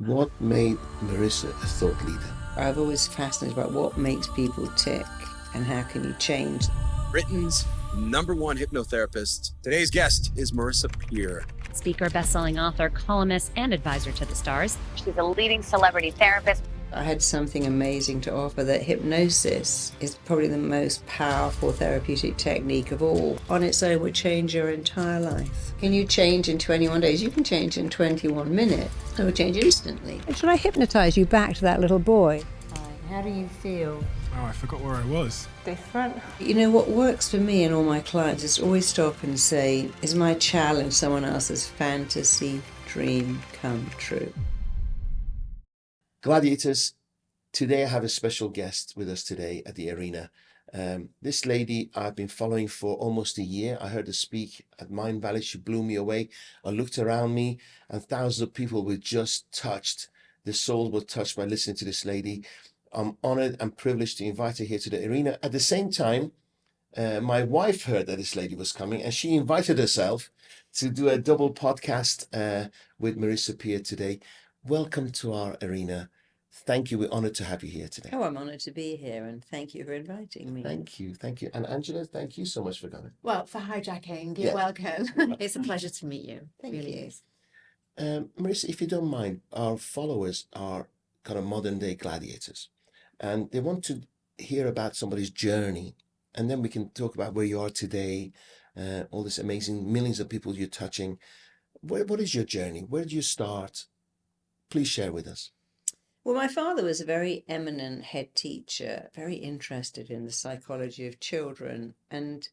What made Marisa a thought leader? I've always fascinated about what makes people tick and how can you change. Britain's #1 hypnotherapist. Today's guest is Marisa Peer. Speaker, best-selling author, columnist, and advisor to the stars. She's a leading celebrity therapist. I had something amazing to offer, that hypnosis is probably the most powerful therapeutic technique of all. On its own would change your entire life. Can you change in 21 days? You can change in 21 minutes. It will change instantly. And should I hypnotize you back to that little boy? How do you feel? Oh, I forgot where I was. Different? You know, what works for me and all my clients is to always stop and say, is my challenge someone else's fantasy dream come true? Gladiators, today I have a special guest with us today at the arena. This lady I've been following for almost a year. I heard her speak at Mind Valley. She blew me away. I looked around me and thousands of people were just touched. Their souls were touched by listening to this lady. I'm honored and privileged to invite her here to the arena. At the same time, my wife heard that this lady was coming and she invited herself to do a double podcast with Marisa Peer today. Welcome to our arena. Thank you. We're honored to have you here today. Oh, I'm honored to be here and thank you for inviting me. Thank you. Thank you. And Angela, thank you so much for coming. Well, for hijacking, you're Yeah. welcome. It's a pleasure to meet you. Thank really you. is. Marisa, if you don't mind, our followers are kind of modern day gladiators and they want to hear about somebody's journey. And then we can talk about where you are today, all this amazing millions of people you're touching. What is your journey? Where did you start? Please share with us. Well, my father was a very eminent head teacher, very interested in the psychology of children. And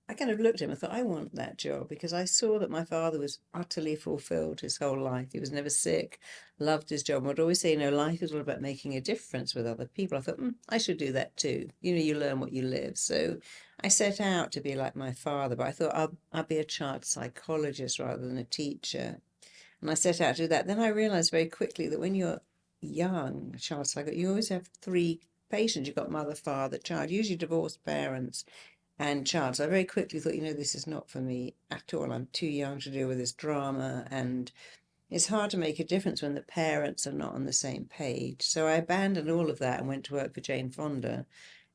I kind of looked at him and thought, I want that job, because I saw that my father was utterly fulfilled his whole life. He was never sick, loved his job, and would always say, life is all about making a difference with other people. I thought, I should do that too. You learn what you live. So I set out to be like my father, but I thought I'll be a child psychologist rather than a teacher. And I set out to do that. Then I realized very quickly that when you're young, a child psychologist, you always have three patients. You've got mother, father, child, usually divorced parents and child. So I very quickly thought, this is not for me at all. I'm too young to deal with this drama. And it's hard to make a difference when the parents are not on the same page. So I abandoned all of that and went to work for Jane Fonda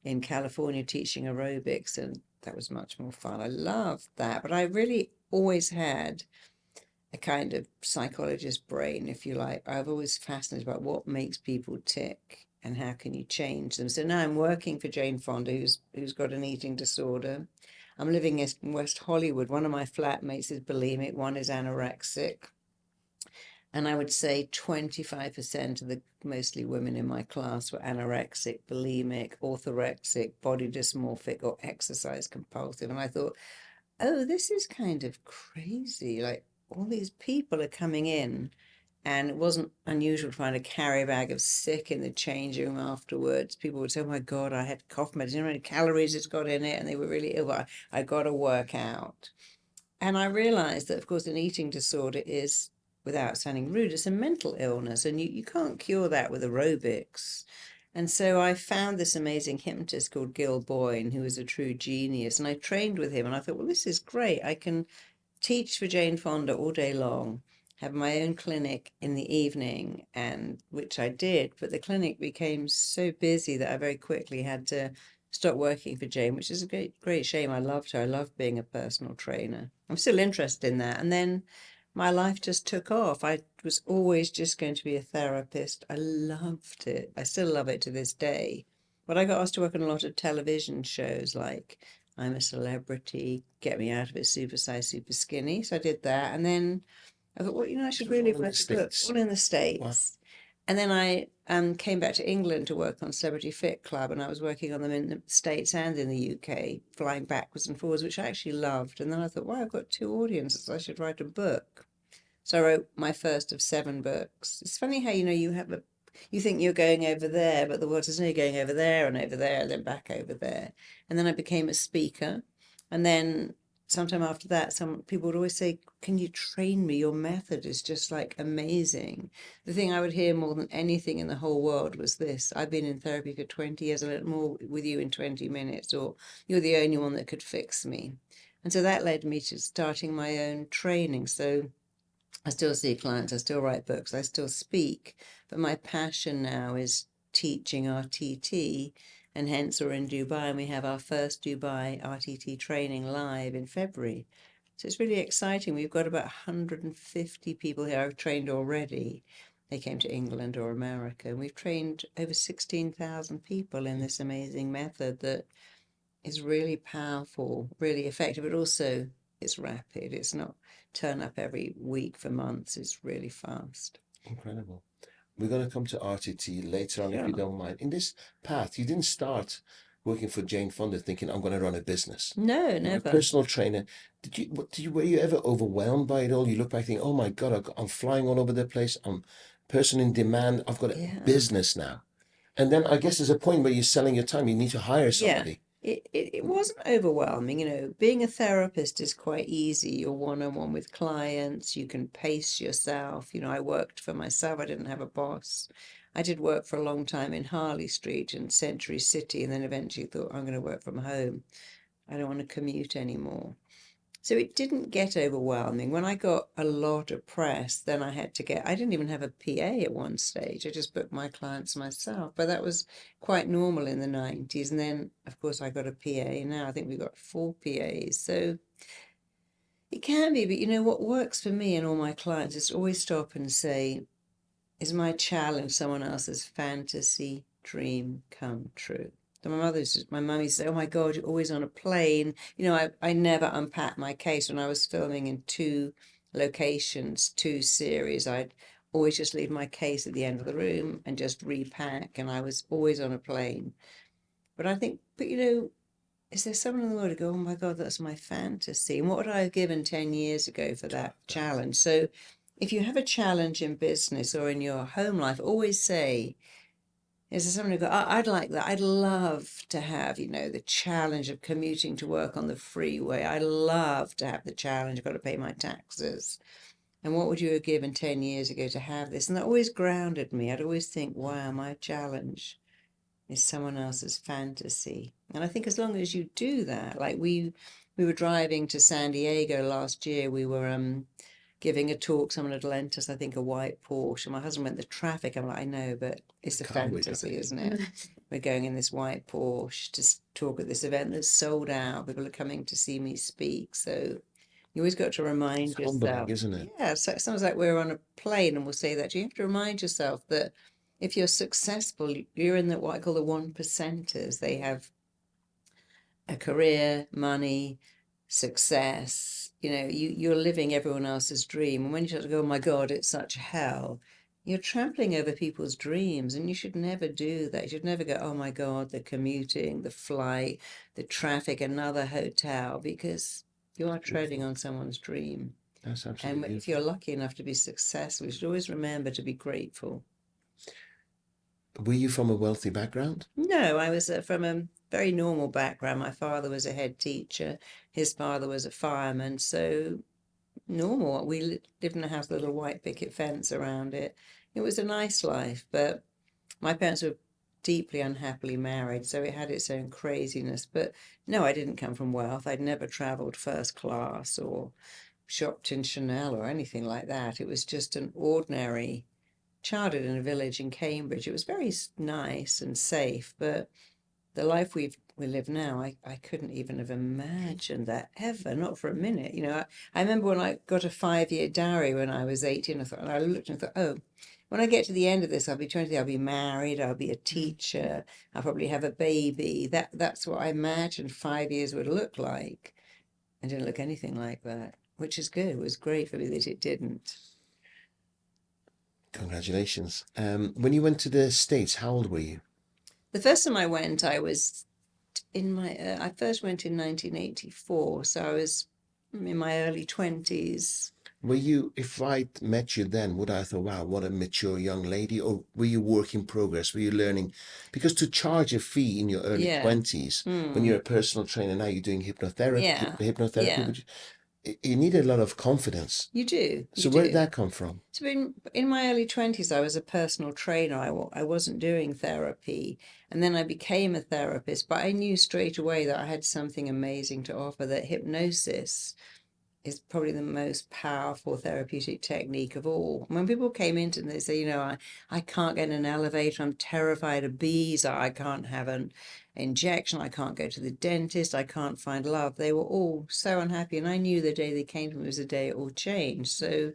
in California teaching aerobics. And that was much more fun. I loved that. But I really always had a kind of psychologist brain, if you like. I've always fascinated about what makes people tick and how can you change them. So now I'm working for Jane Fonda, who's got an eating disorder. I'm living in West Hollywood. One of my flatmates is bulimic, one is anorexic. And I would say 25% of the mostly women in my class were anorexic, bulimic, orthorexic, body dysmorphic, or exercise compulsive. And I thought, oh, this is kind of crazy. Like, all these people are coming in, and it wasn't unusual to find a carry bag of sick in the changing room afterwards. People would say, oh my God, I had cough medicine, how many calories it's got in it, and they were really ill, but I got to work out. And I realized that, of course, an eating disorder is, without sounding rude, it's a mental illness, and you can't cure that with aerobics. And so I found this amazing hypnotist called Gil Boyne, who was a true genius, and I trained with him, and I thought, well, this is great. I can teach for Jane Fonda all day long, have my own clinic in the evening, and which I did, but the clinic became so busy that I very quickly had to stop working for Jane, which is a great shame. I loved her. I loved being a personal trainer. I'm still interested in that. And then my life just took off. I was always just going to be a therapist. I loved it. I still love it to this day. But I got asked to work on a lot of television shows like I'm a Celebrity, Get Me Out of It, Super Size, Super Skinny. So I did that. And then I thought, well, I should really All in the write a book, States. all in the States. Wow. And then I came back to England to work on Celebrity Fit Club, and I was working on them in the States and in the UK, flying backwards and forwards, which I actually loved. And then I thought, wow, I've got two audiences. I should write a book. So I wrote my first of 7 books. It's funny how, you think you're going over there, but the world says, no, you're going over there, and then back over there. And then I became a speaker. And then sometime after that, some people would always say, can you train me? Your method is just like amazing. The thing I would hear more than anything in the whole world was this: I've been in therapy for 20 years, I'll learn more with you in 20 minutes, or you're the only one that could fix me. And so that led me to starting my own training. So I still see clients, I still write books, I still speak, but my passion now is teaching RTT, and hence we're in Dubai and we have our first Dubai RTT training live in February. So it's really exciting. We've got about 150 people here I've trained already. They came to England or America, and we've trained over 16,000 people in this amazing method that is really powerful, really effective, but also it's rapid. It's not turn up every week for months. It's really fast. Incredible. We're going to come to RTT later on, if you Sure. don't mind. In this path, you didn't start working for Jane Fonda thinking, I'm going to run a business. No, You're a never. personal trainer. Were you ever overwhelmed by it all? You look back thinking, oh my God, I'm flying all over the place. I'm person in demand. I've got a Yeah. business now. And then I guess there's a point where you're selling your time. You need to hire somebody. It wasn't overwhelming. You know, being a therapist is quite easy. You're one-on-one with clients. You can pace yourself. You know, I worked for myself. I didn't have a boss. I did work for a long time in Harley Street and Century City, and then eventually thought, I'm going to work from home. I don't want to commute anymore. So it didn't get overwhelming. When I got a lot of press, then I didn't even have a PA at one stage. I just booked my clients myself. But that was quite normal in the 90s. And then, of course, I got a PA. Now I think we've got 4 PAs. So it can be, but you know, what works for me and all my clients is always stop and say, is my challenge someone else's fantasy dream come true? My mum used to say, oh my God, you're always on a plane. You know, I never unpacked my case when I was filming in 2 locations, 2 series. I'd always just leave my case at the end of the room and just repack, and I was always on a plane. But I think, you know, is there someone in the world who go, oh my God, that's my fantasy? And what would I have given 10 years ago for that challenge? So if you have a challenge in business or in your home life, always say, is there someone who go, I'd like that. I'd love to have, you know, the challenge of commuting to work on the freeway. I love to have the challenge. I've got to pay my taxes. And what would you have given 10 years ago to have this? And that always grounded me. I'd always think, wow, my challenge is someone else's fantasy. And I think as long as you do that, like we were driving to San Diego last year, we were giving a talk, someone had lent us, I think, a white Porsche. And my husband went, the traffic. I'm like, I know, but it's a Can't wait, fantasy, right? isn't it? We're going in this white Porsche to talk at this event that's sold out. People are coming to see me speak. So you always got to remind It's humbling, yourself. isn't it? Yeah, so it sounds like we're on a plane and we'll say that. You have to remind yourself that if you're successful, you're in what I call the 1%ers. They have a career, money, success. You know, you're living everyone else's dream. And when you start to go, oh my God, it's such hell, you're trampling over people's dreams. And you should never do that. You should never go, oh my God, the commuting, the flight, the traffic, another hotel, because you are treading on someone's dream. That's And absolutely if you're lucky enough to be successful, you should always remember to be grateful. Were you from a wealthy background? No, I was from a very normal background. My father was a head teacher. His father was a fireman. So normal. We lived in a house with a little white picket fence around it. It was a nice life, but my parents were deeply unhappily married, so it had its own craziness. But no, I didn't come from wealth. I'd never traveled first class or shopped in Chanel or anything like that. It was just an ordinary childhood in a village in Cambridge. It was very nice and safe, but the life we live now, I couldn't even have imagined that ever, not for a minute. You know, I remember when I got a 5-year dowry when I was 18, and I looked and thought, oh, when I get to the end of this, I'll be 20, I'll be married, I'll be a teacher, I'll probably have a baby. That's what I imagined 5 years would look like. It didn't look anything like that, which is good. It was great for me that it didn't. Congratulations. When you went to the States, how old were you? The first time I went, I was I first went in 1984, so I was in my early 20s. Were you, if I'd met you then, would I have thought, wow, what a mature young lady? Or were you work in progress? Were you learning? Because to charge a fee in your early Yeah. 20s, when you're a personal trainer, now you're doing hypnotherapy, Yeah. you need a lot of confidence. You do. So You where do. did that come from? So in my early 20s, I was a personal trainer. I wasn't doing therapy. And then I became a therapist, but I knew straight away that I had something amazing to offer, that hypnosis is probably the most powerful therapeutic technique of all. When people came into and they say, you know, I can't get in an elevator, I'm terrified of bees, I can't have an injection, I can't go to the dentist, I can't find love. They were all so unhappy. And I knew the day they came to me was the day it all changed. So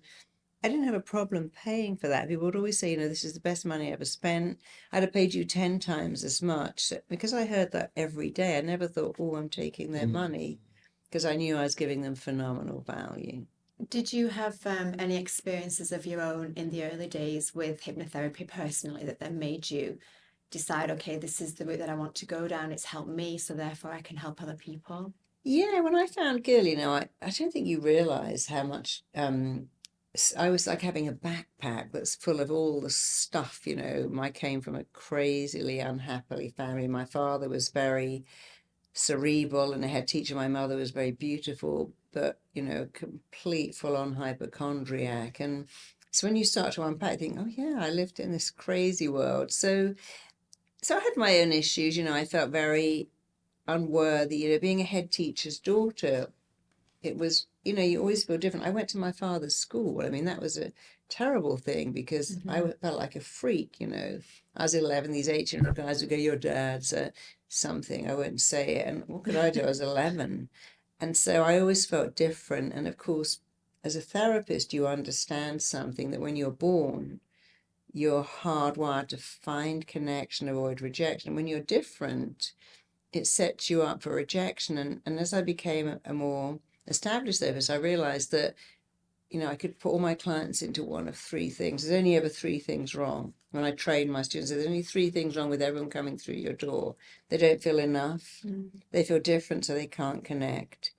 I didn't have a problem paying for that. People would always say, you know, this is the best money I ever spent. I'd have paid you 10 times as much. So, because I heard that every day, I never thought, oh, I'm taking their money, because I knew I was giving them phenomenal value. Did you have any experiences of your own in the early days with hypnotherapy personally that then made you decide, okay, this is the route that I want to go down, it's helped me, so therefore I can help other people? Yeah, when I found Gil, you know, I don't think you realize how much I was like having a backpack that's full of all the stuff, you know. I came from a crazily unhappy family. My father was very cerebral and a head teacher. My mother was very beautiful, but, you know, complete full-on hypochondriac. And so when you start to unpack, you think, oh yeah, I lived in this crazy world. So I had my own issues, you know. I felt very unworthy, you know, being a head teacher's daughter. It was, you know, you always feel different. I went to my father's school. I mean, that was a terrible thing because I felt like a freak, you know. I was 11, these 18-year-old guys would go, your dad's something. I wouldn't say it. And what could I do? I was 11. And so I always felt different. And of course, as a therapist, you understand something, that when you're born, you're hardwired to find connection, avoid rejection. When you're different, it sets you up for rejection. And as I became a more established therapist, I realized that, you know, I could put all my clients into one of three things. There's only ever three things wrong. When I train my students, there's only three things wrong with everyone coming through your door. They don't feel enough. They feel different, so they can't connect.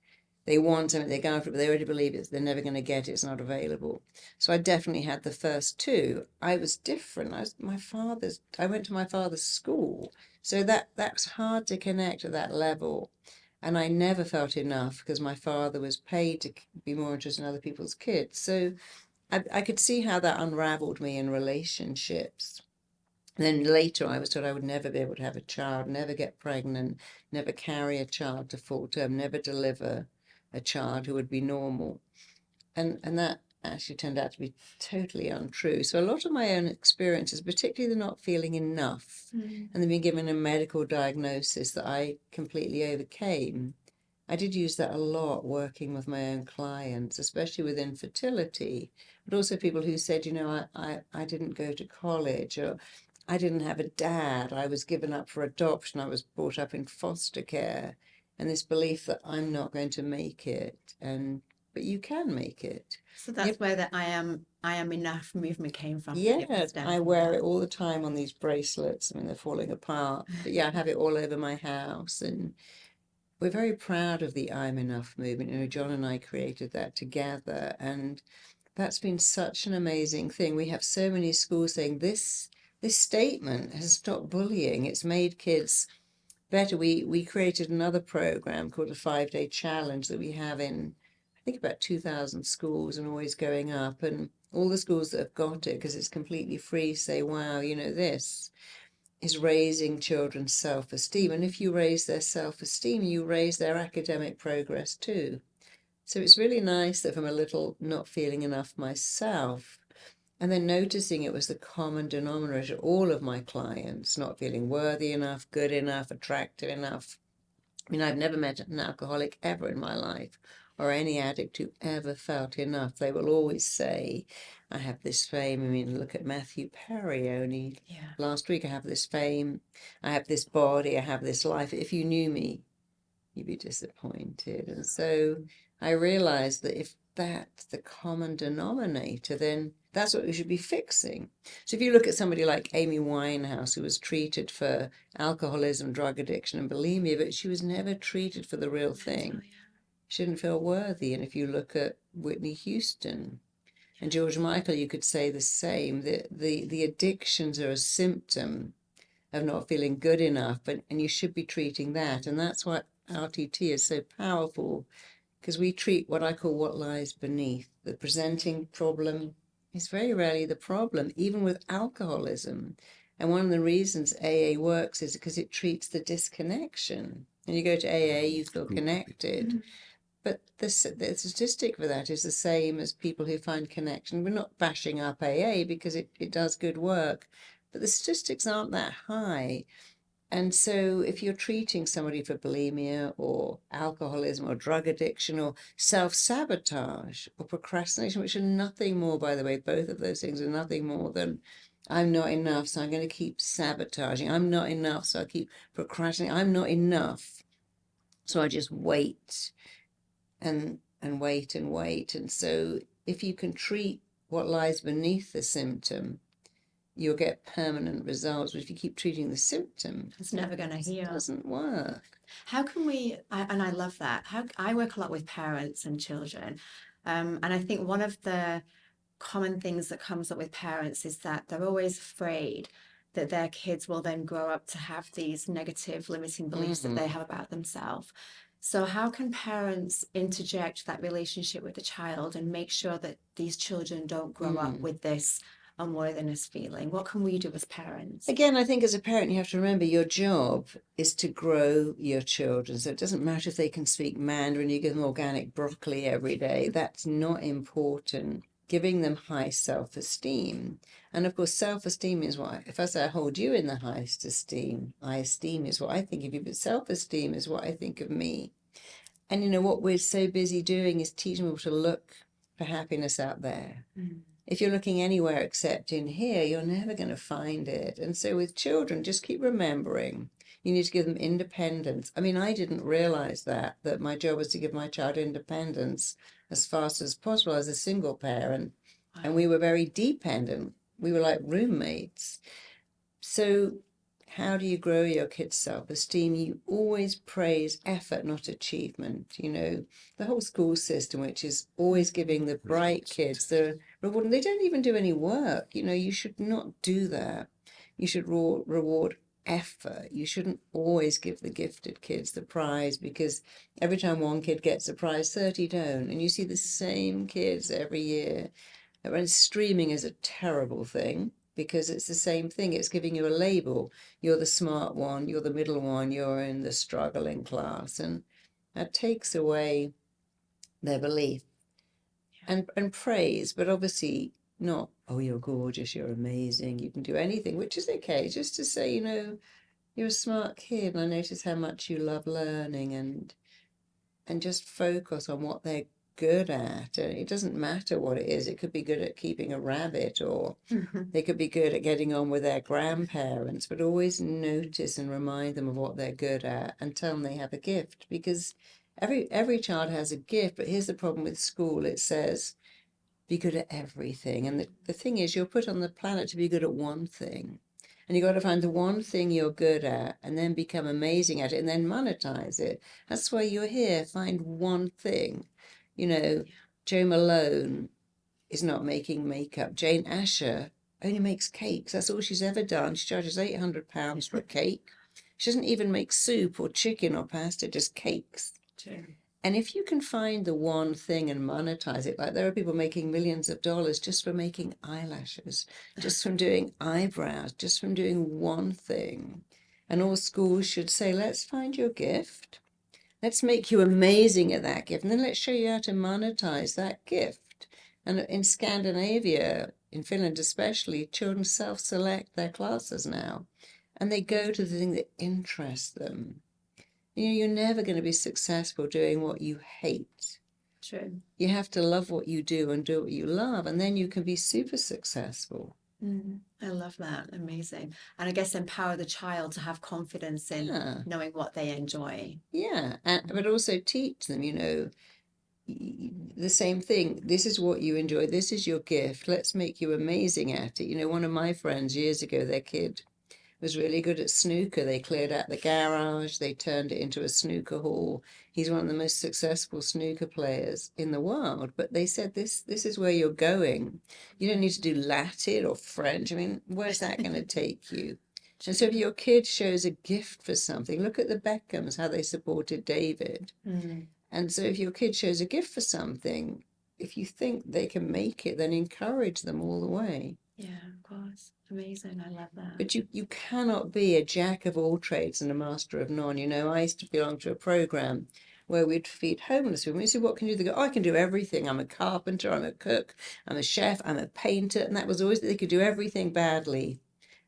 They want something, they go after it, but they already believe it. They're never going to get it. It's not available. So I definitely had the first two. I was different. I went to my father's school. So that was hard to connect at that level. And I never felt enough because my father was paid to be more interested in other people's kids. So I could see how that unraveled me in relationships. And then later I was told I would never be able to have a child, never get pregnant, never carry a child to full term, never deliver a child who would be normal. And that actually turned out to be totally untrue. So a lot of my own experiences, particularly the not feeling enough and then being given a medical diagnosis that I completely overcame, I did use that a lot working with my own clients, especially with infertility, but also people who said, you know, I didn't go to college, or I didn't have a dad, I was given up for adoption, I was brought up in foster care, and this belief that I'm not going to make it, but you can make it. So that's where the I am enough movement came from. Yeah, I wear it all the time on these bracelets. I mean, they're falling apart. But yeah, I have it all over my house. And we're very proud of the I'm Enough movement. You know, John and I created that together. And that's been such an amazing thing. We have so many schools saying this statement has stopped bullying. It's made kids better. We created another program called a 5-day challenge that we have in, I think, about 2,000 schools and always going up. And all the schools that have got it, because it's completely free, say, wow, you know, this is raising children's self-esteem. And if you raise their self-esteem, you raise their academic progress too. So it's really nice that from a little not feeling enough myself, and then noticing it was the common denominator, all of my clients not feeling worthy enough, good enough, attractive enough. I mean, I've never met an alcoholic ever in my life, or any addict who ever felt enough. They will always say, I have this fame. I mean, look at Matthew Perry only last week. I have this fame, I have this body, I have this life. If you knew me, you'd be disappointed. And so I realized that if that's the common denominator, then that's what we should be fixing. So if you look at somebody like Amy Winehouse, who was treated for alcoholism, drug addiction, and bulimia, but she was never treated for the real thing. She didn't feel worthy. And if you look at Whitney Houston and George Michael, you could say the same. The addictions are a symptom of not feeling good enough, and you should be treating that. And that's why RTT is so powerful, because we treat what I call what lies beneath. The presenting problem is very rarely the problem, even with alcoholism. And one of the reasons AA works is because it treats the disconnection. And you go to AA, you feel connected. But the statistic for that is the same as people who find connection. We're not bashing up AA because it does good work, but the statistics aren't that high. And so if you're treating somebody for bulimia or alcoholism or drug addiction or self-sabotage or procrastination, which are nothing more, by the way, both of those things are nothing more than I'm not enough, so I'm going to keep sabotaging. I'm not enough, so I keep procrastinating. I'm not enough, so I just wait and wait and wait. And so if you can treat what lies beneath the symptom, you'll get permanent results. But if you keep treating the symptom, It's never going to it heal. doesn't work. How can we, and I love that, how I work a lot with parents and children. And I think one of the common things that comes up with parents is that they're always afraid that their kids will then grow up to have these negative limiting beliefs that they have about themselves. So how can parents interject that relationship with the child and make sure that these children don't grow up with this unworthiness feeling? What can we do as parents? Again, I think as a parent, you have to remember your job is to grow your children. So it doesn't matter if they can speak Mandarin, you give them organic broccoli every day. That's not important. Giving them high self-esteem. And of course, self-esteem is what, if I say I hold you in the highest esteem, I esteem is what I think of you, but self-esteem is what I think of me. And you know, what we're so busy doing is teaching people to look for happiness out there. If you're looking anywhere except in here, you're never going to find it. And so with children, just keep remembering, you need to give them independence. I mean, I didn't realize that my job was to give my child independence as fast as possible as a single parent. And we were very dependent. We were like roommates. So how do you grow your kids' self-esteem? You always praise effort, not achievement. You know, the whole school system, which is always giving the bright kids the reward, and they don't even do any work. You know, you should not do that. You should reward effort. You shouldn't always give the gifted kids the prize, because every time one kid gets a prize, 30 don't. And you see the same kids every year. And streaming is a terrible thing, because it's the same thing. It's giving you a label. You're the smart one, you're the middle one, you're in the struggling class. And that takes away their belief and praise, but obviously not, oh, you're gorgeous, you're amazing, you can do anything, which is okay. Just to say, you know, you're a smart kid, and I notice how much you love learning, and just focus on what they're good at. And it doesn't matter what it is. It could be good at keeping a rabbit, or they could be good at getting on with their grandparents, but always notice and remind them of what they're good at and tell them they have a gift, because every child has a gift. But here's the problem with school. It says be good at everything. And the thing is, you're put on the planet to be good at one thing. And you got to find the one thing you're good at and then become amazing at it and then monetize it. That's why you're here. Find one thing. You know, Jo Malone is not making makeup. Jane Asher only makes cakes. That's all she's ever done. She charges £800 for a cake. She doesn't even make soup or chicken or pasta, just cakes. True. And if you can find the one thing and monetize it, like there are people making millions of dollars just for making eyelashes, just from doing eyebrows, just from doing one thing. And all schools should say, let's find your gift. Let's make you amazing at that gift. And then let's show you how to monetize that gift. And in Scandinavia, in Finland especially, children self-select their classes now. And they go to the thing that interests them. You know, you're never going to be successful doing what you hate. True. You have to love what you do and do what you love, and then you can be super successful. I love that. Amazing. And I guess empower the child to have confidence in knowing what they enjoy. Yeah, but also teach them, you know, the same thing. This is what you enjoy. This is your gift. Let's make you amazing at it. You know, one of my friends years ago, their kid was really good at snooker. They cleared out the garage. They turned it into a snooker hall. He's one of the most successful snooker players in the world. But they said, this is where you're going. You don't need to do Latin or French. I mean, where's that going to take you? And so if your kid shows a gift for something, look at the Beckhams, how they supported David. And so if your kid shows a gift for something, if you think they can make it, then encourage them all the way. Yeah, of course. Amazing. I love that. But you cannot be a jack of all trades and a master of none. You know, I used to belong to a program where we'd feed homeless women. We said, what can you do? They go, oh, I can do everything. I'm a carpenter, I'm a cook, I'm a chef, I'm a painter. And that was always that they could do everything badly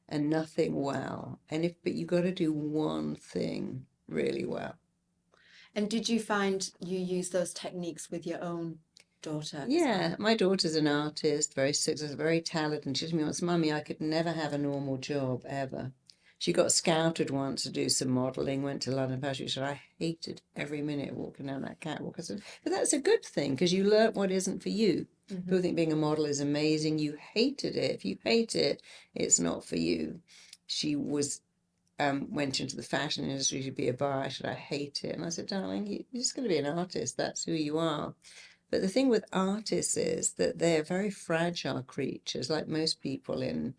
and nothing well. But you got to do one thing really well. And did you find you use those techniques with your own daughter as Yeah, well? my daughter's an artist, very successful, very talented. And she told me once, Mummy, I could never have a normal job ever. She got scouted once to do some modelling, went to London Fashion. She said, I hated every minute walking down that catwalk. I said, but that's a good thing because you learn what isn't for you. People think being a model is amazing. You hated it. If you hate it, it's not for you. She went into the fashion industry to be a buyer. She said, I hate it. And I said, darling, you're just going to be an artist. That's who you are. But the thing with artists is that they're very fragile creatures, like most people in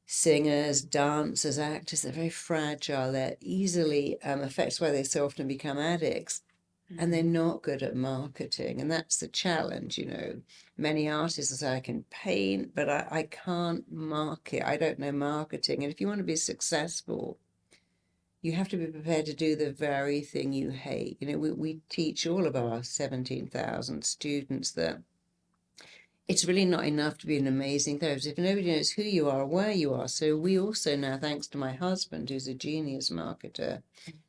singers, dancers, actors. They're very fragile. They're easily affected by they so often become addicts. And they're not good at marketing. And that's the challenge, Many artists say, I can paint, but I can't market. I don't know marketing. And if you want to be successful, you have to be prepared to do the very thing you hate. We teach all of our 17,000 students that it's really not enough to be an amazing therapist if nobody knows who you are or where you are. So we also now, thanks to my husband, who's a genius marketer,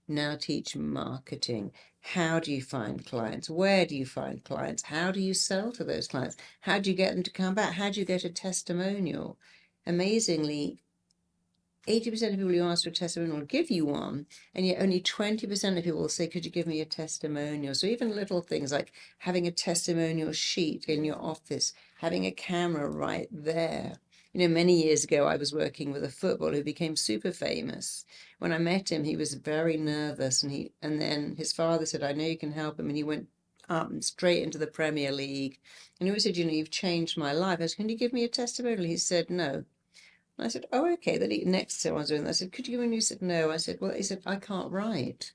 now teach marketing. How do you find clients? Where do you find clients? How do you sell to those clients? How do you get them to come back? How do you get a testimonial? Amazingly, 80% of people who ask for a testimonial will give you one, and yet only 20% of people will say, could you give me a testimonial? So even little things like having a testimonial sheet in your office, having a camera right there. Many years ago, I was working with a footballer who became super famous. When I met him, he was very nervous, and then his father said, I know you can help him, and he went up and straight into the Premier League. And he always said, you've changed my life. I said, can you give me a testimonial? He said, no. And I said, oh, okay. Then next time I was doing that, I said, could you give me? And he said, no. I said, well, he said, I can't write.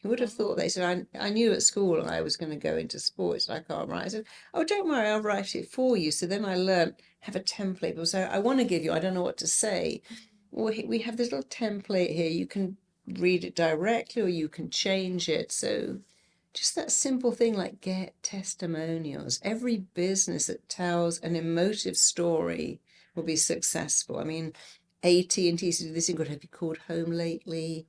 Who would have thought that? He said, I knew at school I was going to go into sports, I can't write. I said, oh, don't worry, I'll write it for you. So then I learned, have a template. People say, I want to give you, I don't know what to say. Well, we have this little template here. You can read it directly or you can change it. So just that simple thing like get testimonials. Every business that tells an emotive story will be successful. I mean, AT&T said this thing called Have You Called Home Lately?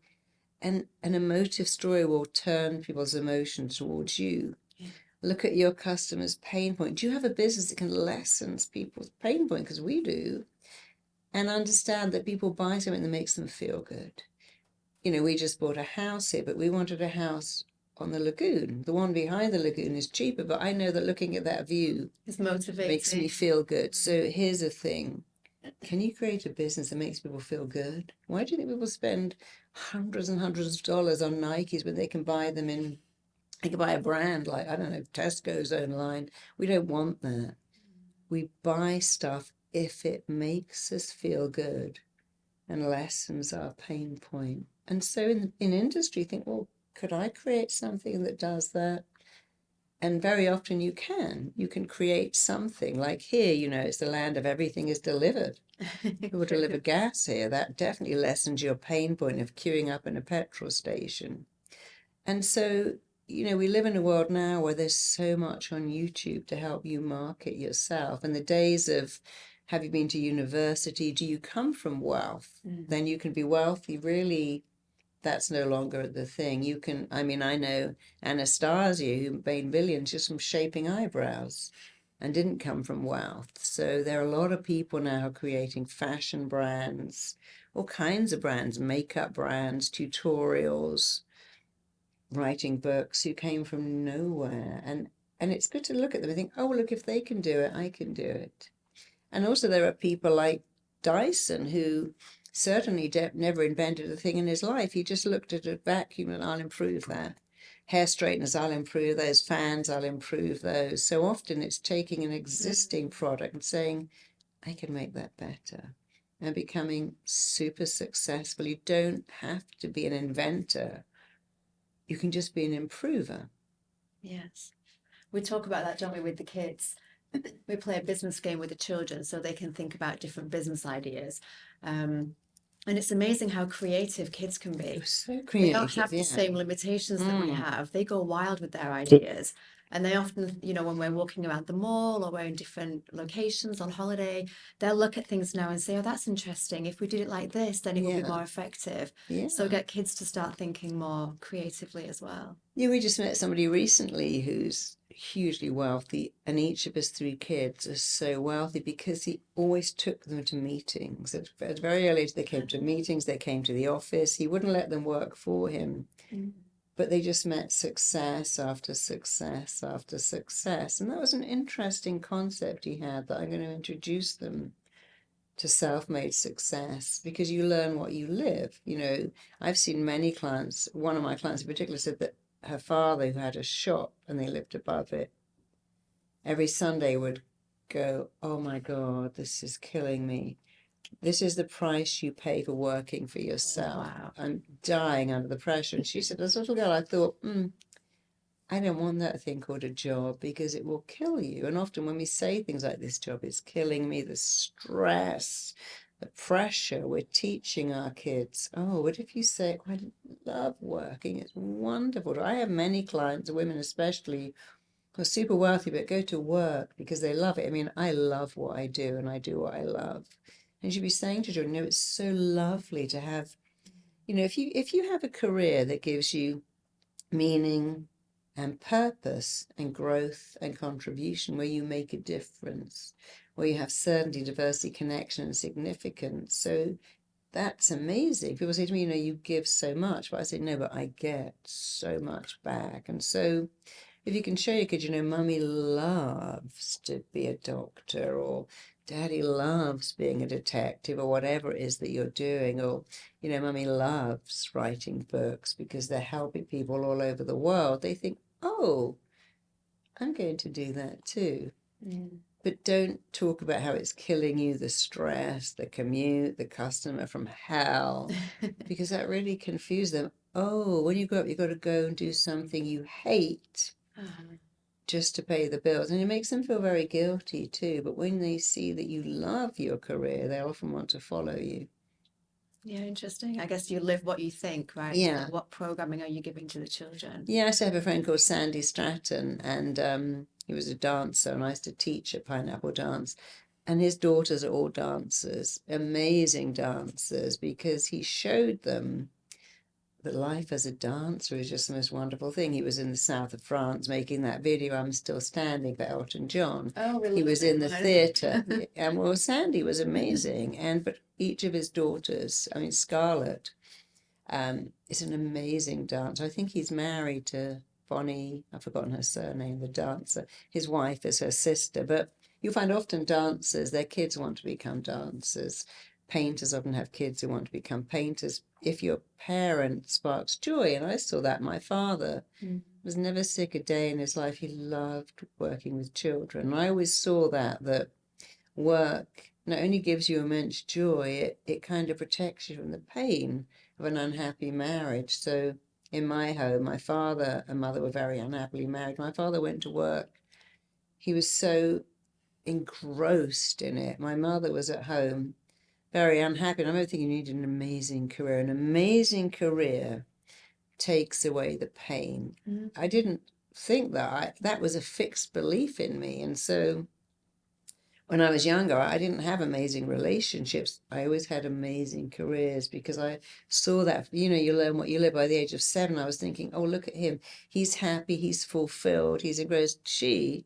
And an emotive story will turn people's emotion towards you. Yeah. Look at your customer's pain point. Do you have a business that can lessen people's pain point? Because we do. And understand that people buy something that makes them feel good. We just bought a house here, but we wanted a house on the lagoon. The one behind the lagoon is cheaper, but I know that looking at that view It's motivating. Makes me feel good. So here's a thing. Can you create a business that makes people feel good? Why do you think people spend hundreds and hundreds of dollars on Nikes when they can buy them they can buy a brand like, I don't know, Tesco's own line? We don't want that. We buy stuff if it makes us feel good and lessens our pain point. And so in industry, you think, well, could I create something that does that? And very often you can create something like here, it's the land of everything is delivered. People deliver gas here. That definitely lessens your pain point of queuing up in a petrol station. And so, we live in a world now where there's so much on YouTube to help you market yourself. And the days of, have you been to university? Do you come from wealth? Then you can be wealthy. Really, that's no longer the thing. I know Anastasia, who made millions just from shaping eyebrows and didn't come from wealth. So there are a lot of people now creating fashion brands, all kinds of brands, makeup brands, tutorials, writing books, who came from nowhere. And it's good to look at them and think, oh, look, if they can do it, I can do it. And also there are people like Dyson who certainly never invented a thing in his life. He just looked at a vacuum and I'll improve that. Hair straighteners, I'll improve those. Fans, I'll improve those. So often it's taking an existing product and saying, I can make that better, and becoming super successful. You don't have to be an inventor. You can just be an improver. Yes. We talk about that, don't we, with the kids? We play a business game with the children so they can think about different business ideas. And it's amazing how creative kids can It be. was so They don't creative, have the yeah. same limitations that we Mm. have. They go wild with their ideas. And they often, you know, when we're walking around the mall or we're in different locations on holiday, they'll look at things now and say, oh, that's interesting. If we did it like this, then it would be Yeah. more effective. Yeah. So get kids to start thinking more creatively as well. Yeah, we just met somebody recently who's hugely wealthy, and each of his three kids are so wealthy because he always took them to meetings. At very early age, they came to meetings, they came to the office. He wouldn't let them work for him, but they just met success after success after success. And that was an interesting concept he had, that I'm going to introduce them to self-made success, because you learn what you live. You know, I've seen many clients, one of my clients in particular said that her father, who had a shop and they lived above it, every Sunday would go, oh my God, this is killing me. This is the price you pay for working for yourself. Wow. I'm dying under the pressure. And she said, as a little girl, I thought, I don't want that thing called a job, because it will kill you. And often when we say things like, this job is killing me, the stress, the pressure, we're teaching our kids, oh, what if you say, I love working, it's wonderful. I have many clients, women especially, who are super wealthy but go to work because they love it. I mean, I love what I do and I do what I love. And you should be saying to children, it's so lovely to have, if you have a career that gives you meaning and purpose and growth and contribution, where you make a difference, where you have certainty, diversity, connection, and significance. So that's amazing. People say to me, you give so much. But I say, no, but I get so much back. And so if you can show your kids, mummy loves to be a doctor, or daddy loves being a detective, or whatever it is that you're doing, or, mummy loves writing books because they're helping people all over the world, they think, oh, I'm going to do that too. But don't talk about how it's killing you, the stress, the commute, the customer from hell, because that really confuses them. Oh, when you grow up, you've got to go and do something you hate just to pay the bills. And it makes them feel very guilty too. But when they see that you love your career, they often want to follow you. Yeah, interesting. I guess you live what you think, right? Yeah. So what programming are you giving to the children? Yeah, I used to have a friend called Sandy Stratton, and he was a dancer, and I used to teach at Pineapple Dance. And his daughters are all dancers, amazing dancers, because he showed them that life as a dancer is just the most wonderful thing. He was in the south of France making that video, I'm Still Standing, for Elton John. Oh, really? He was in the theatre. And well, Sandy was amazing. But each of his daughters, I mean, Scarlett, is an amazing dancer. I think he's married to Bonnie, I've forgotten her surname, the dancer. His wife is her sister. But you find often dancers, their kids want to become dancers. Painters often have kids who want to become painters. If your parent sparks joy, and I saw that, my father was never sick a day in his life. He loved working with children. And I always saw that work not only gives you immense joy, it kind of protects you from the pain of an unhappy marriage. So in my home, my father and mother were very unhappily married. My father went to work. He was so engrossed in it. My mother was at home, very unhappy. And I remember thinking, you need an amazing career. An amazing career takes away the pain. I didn't think that. That was a fixed belief in me. And so when I was younger, I didn't have amazing relationships. I always had amazing careers, because I saw that, you learn what you live. By the age of 7, I was thinking, oh, look at him. He's happy, he's fulfilled, he's engrossed. She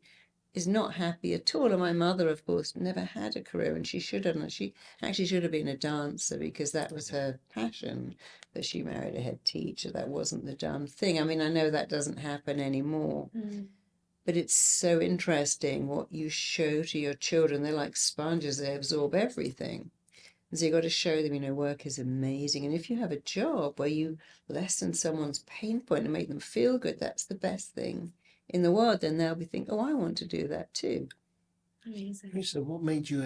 is not happy at all. And my mother, of course, never had a career, and she should have. And she actually should have been a dancer, because that was her passion. But she married a head teacher. That wasn't the done thing. I mean, I know that doesn't happen anymore. But it's so interesting what you show to your children. They're like sponges, they absorb everything. And so you've got to show them, work is amazing. And if you have a job where you lessen someone's pain point and make them feel good, that's the best thing in the world. Then they'll be thinking, oh, I want to do that too. Amazing. So what made you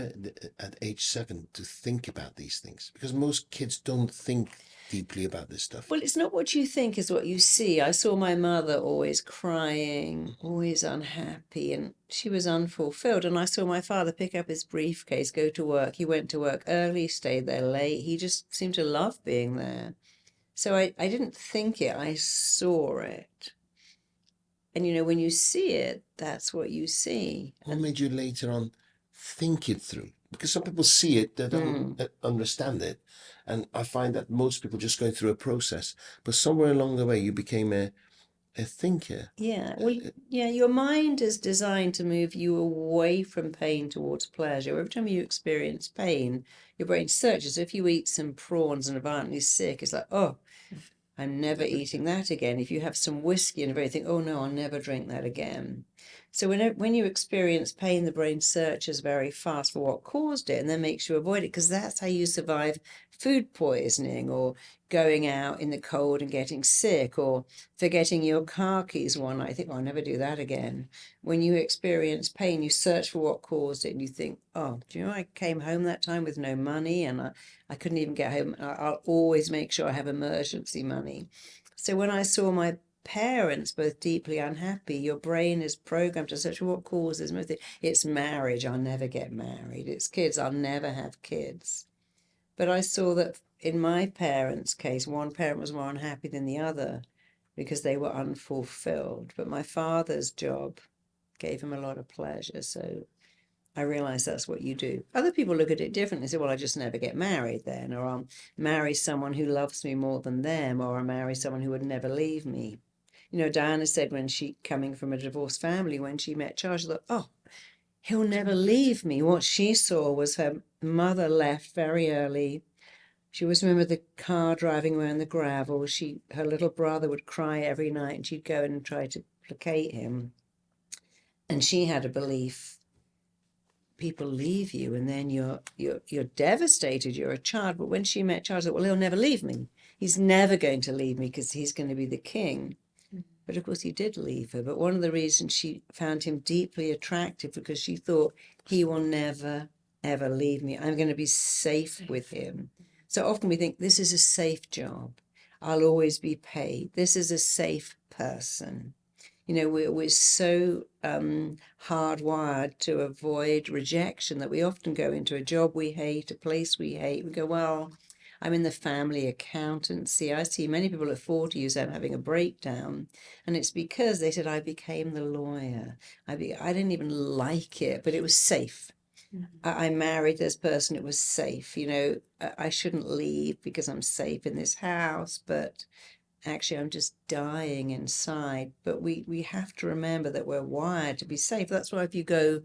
at age 7 to think about these things? Because most kids don't think deeply about this stuff. Well, it's not what you think, is what you see. I saw my mother always crying, always unhappy, and she was unfulfilled. And I saw my father pick up his briefcase, go to work. He went to work early, stayed there late. He just seemed to love being there. So I didn't think it, I saw it. And when you see it, that's what you see. What made you later on think it through? Because some people see it, they don't understand it. And I find that most people just go through a process. But somewhere along the way, you became a thinker. Yeah, well, yeah, your mind is designed to move you away from pain towards pleasure. Every time you experience pain, your brain searches. If you eat some prawns and are violently sick, it's like, oh, I'm never eating that again. If you have some whiskey and a very think, oh no, I'll never drink that again. So when you experience pain, the brain searches very fast for what caused it and then makes you avoid it, because that's how you survive food poisoning or going out in the cold and getting sick or forgetting your car keys one night. I think, oh, I'll never do that again. When you experience pain, you search for what caused it and you think, oh, do you know, I came home that time with no money and I couldn't even get home. I'll always make sure I have emergency money. So when I saw my parents both deeply unhappy, your brain is programmed to search for what causes most. It's marriage, I'll never get married. It's kids, I'll never have kids. But I saw that in my parents' case, one parent was more unhappy than the other because they were unfulfilled. But my father's job gave him a lot of pleasure. So I realized that's what you do. Other people look at it differently. Say, well, I just never get married then, or I'll marry someone who loves me more than them, or I'll marry someone who would never leave me. Diana said when she, coming from a divorced family, when she met Charles, she thought, oh, he'll never leave me. What she saw was her mother left very early. She always remembered the car driving around the gravel. Her little brother would cry every night and she'd go and try to placate him. And she had a belief, people leave you and then you're devastated, you're a child. But when she met Charles, she thought, well, he'll never leave me. He's never going to leave me because he's going to be the king. But of course he did leave her. But one of the reasons she found him deeply attractive because she thought, he will never, ever leave me. I'm going to be safe with him. So often we think, this is a safe job. I'll always be paid. This is a safe person. We're so hardwired to avoid rejection that we often go into a job we hate, a place we hate. We go, well, I'm in the family accountancy. I see many people at 40 who say I'm having a breakdown. And it's because they said, I became the lawyer. I didn't even like it, but it was safe. I married this person, it was safe. I shouldn't leave because I'm safe in this house, but actually I'm just dying inside. But we have to remember that we're wired to be safe. That's why if you go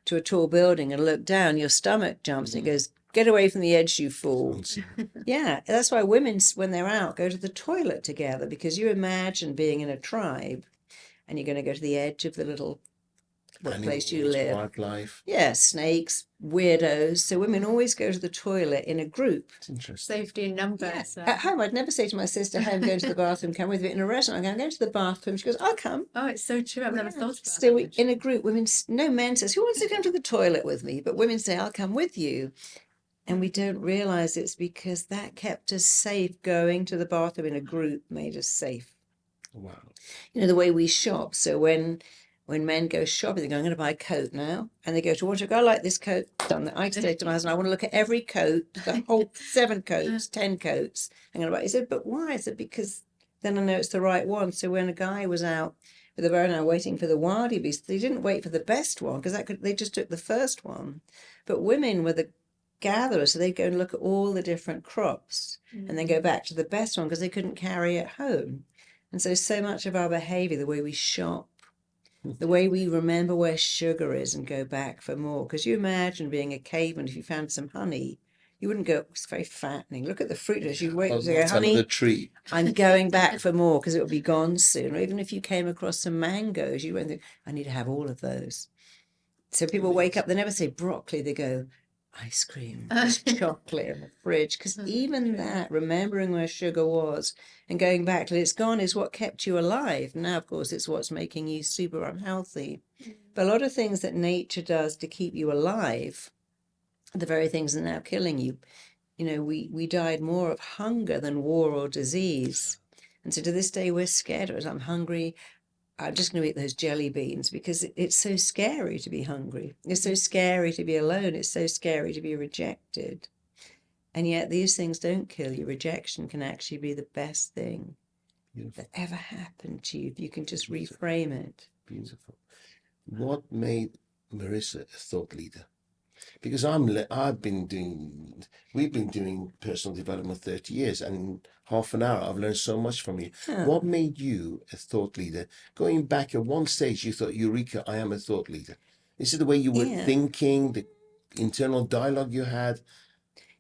to a tall building and look down, your stomach jumps and it goes, get away from the edge, you fool. Yeah, that's why women, when they're out, go to the toilet together, because you imagine being in a tribe and you're going to go to the edge of the little place you live. Wildlife. Yeah, snakes, weirdos. So women always go to the toilet in a group. It's interesting. Safety in numbers. Yeah. So. At home, I'd never say to my sister, hey, I'm going to the bathroom, come with me. In a restaurant, I'm going to the bathroom. She goes, I'll come. Oh, it's so true. I've never thought about So that. in a group, no man says, who wants to come to the toilet with me? But women say, I'll come with you. And we don't realize it's because that kept us safe. Going to the bathroom in a group made us safe. Wow. The way we shop. So when men go shopping, they go, I'm going to buy a coat now. And they go to wardrobe, I like this coat. Done that. I say to my husband, I want to look at every coat, the whole 7 coats, 10 coats. I'm going to buy. He said, but why? I said, because then I know it's the right one. So when a guy was out with a bow and arrow waiting for the wildebeest, they didn't wait for the best one because they just took the first one. But women were the gatherers, so they'd go and look at all the different crops and then go back to the best one because they couldn't carry it home. And so much of our behavior, the way we shop, the way we remember where sugar is and go back for more. Because you imagine being a caveman, if you found some honey, you wouldn't go, it's very fattening. Look at the fruit. You'd wait to go, honey, the tree. I'm going back for more because it will be gone soon. Or even if you came across some mangoes, you wouldn't think, I need to have all of those. So people wake up, they never say broccoli, they go, ice cream, there's chocolate in the fridge. Because even that, remembering where sugar was and going back till it's gone is what kept you alive. Now, of course, it's what's making you super unhealthy. But a lot of things that nature does to keep you alive, the very things that are now killing you. You know, we died more of hunger than war or disease. And so to this day, we're scared of it. I'm hungry. I'm just going to eat those jelly beans because it's so scary to be hungry. It's so scary to be alone. It's so scary to be rejected. And yet these things don't kill you. Rejection can actually be the best thing Beautiful. that ever happened to you if you can just reframe it. Beautiful. What made Marisa a thought leader? Because we've been doing personal development 30 years, and in half an hour I've learned so much from you. Huh. What made you a thought leader? Going back at one stage, you thought, Eureka, I am a thought leader. Is it the way you were Yeah. thinking, the internal dialogue you had?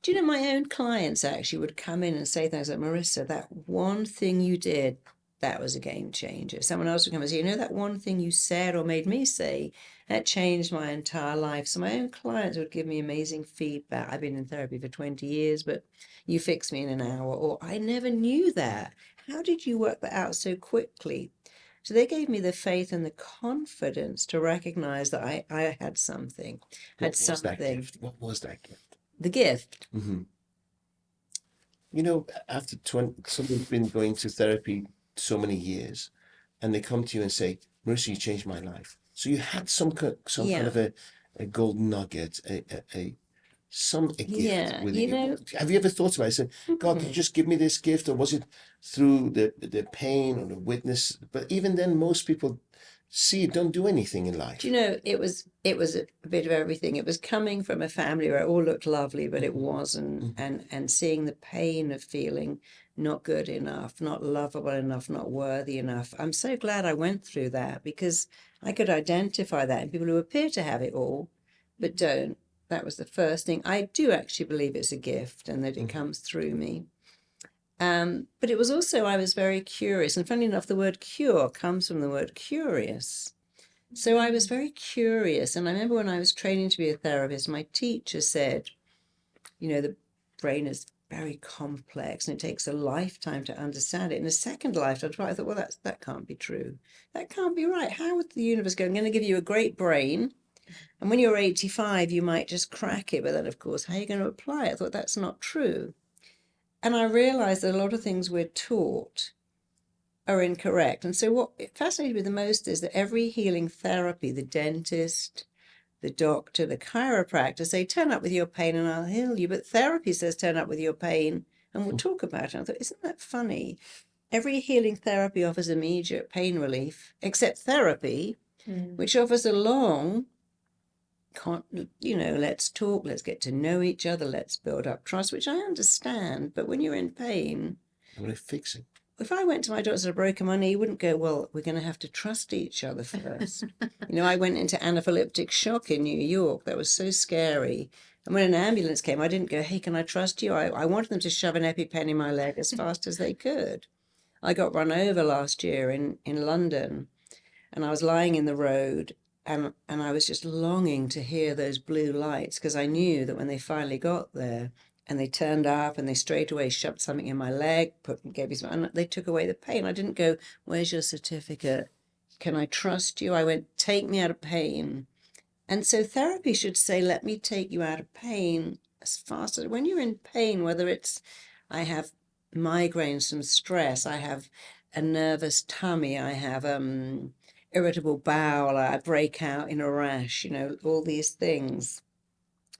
Do you know, my own clients actually would come in and say things like, Marisa, that one thing you did, that was a game changer. Someone else would come and say, you know, that one thing you said or made me say, that changed my entire life. So my own clients would give me amazing feedback. I've been in therapy for 20 years, but you fixed me in an hour. Or I never knew that. How did you work that out so quickly? So they gave me the faith and the confidence to recognize that I had something, What was that something. gift? What was that gift? The gift. Mm-hmm. You know, after somebody's been going to therapy so many years, and they come to you and say, Marissa, you changed my life. So you had some kind Yeah. of a golden nugget, a gift Yeah, with you it. know, Have you ever thought about it? Said, God, did you just give me this gift, or was it through the pain or the witness? But even then, most people see it, don't do anything in life. do you know, it was a bit of everything. It was coming from a family where it all looked lovely, but it wasn't, and seeing the pain of feeling not good enough, not lovable enough, not worthy enough. I'm so glad I went through that because I could identify that in people who appear to have it all, but don't. That was the first thing. I do actually believe it's a gift and that it comes through me. But it was also, I was very curious. And funny enough, the word cure comes from the word curious. So I was very curious. And I remember when I was training to be a therapist, my teacher said, you know, the brain is very complex and it takes a lifetime to understand it. In a second lifetime, I thought, well, that can't be true. That can't be right. How would the universe go, I'm going to give you a great brain, and when you're 85, you might just crack it. But then, of course, how are you going to apply it? I thought that's not true. And I realized that a lot of things we're taught are incorrect. And so what fascinated me the most is that every healing therapy, the dentist, the doctor, the chiropractor say, turn up with your pain and I'll heal you. But therapy says, turn up with your pain and we'll talk about it. And I thought, isn't that funny? Every healing therapy offers immediate pain relief, except therapy, which offers a long, let's talk, let's get to know each other, let's build up trust, which I understand. But when you're in pain, I'm going to fix it. if I went to my doctor and I'd broken my knee, he wouldn't go, well, we're going to have to trust each other first. I went into anaphylactic shock in New York. That was so scary. And when an ambulance came, I didn't go, hey, can I trust you? I wanted them to shove an EpiPen in my leg as fast as they could. I got run over last year in London, and I was lying in the road, and I was just longing to hear those blue lights because I knew that when they finally got there and they turned up and they straight away shoved something in my leg, gave me some, and they took away the pain. I didn't go, where's your certificate? Can I trust you? I went, take me out of pain. And so therapy should say, let me take you out of pain as fast as, when you're in pain, whether it's, I have migraines from stress, I have a nervous tummy, I have irritable bowel, I break out in a rash, all these things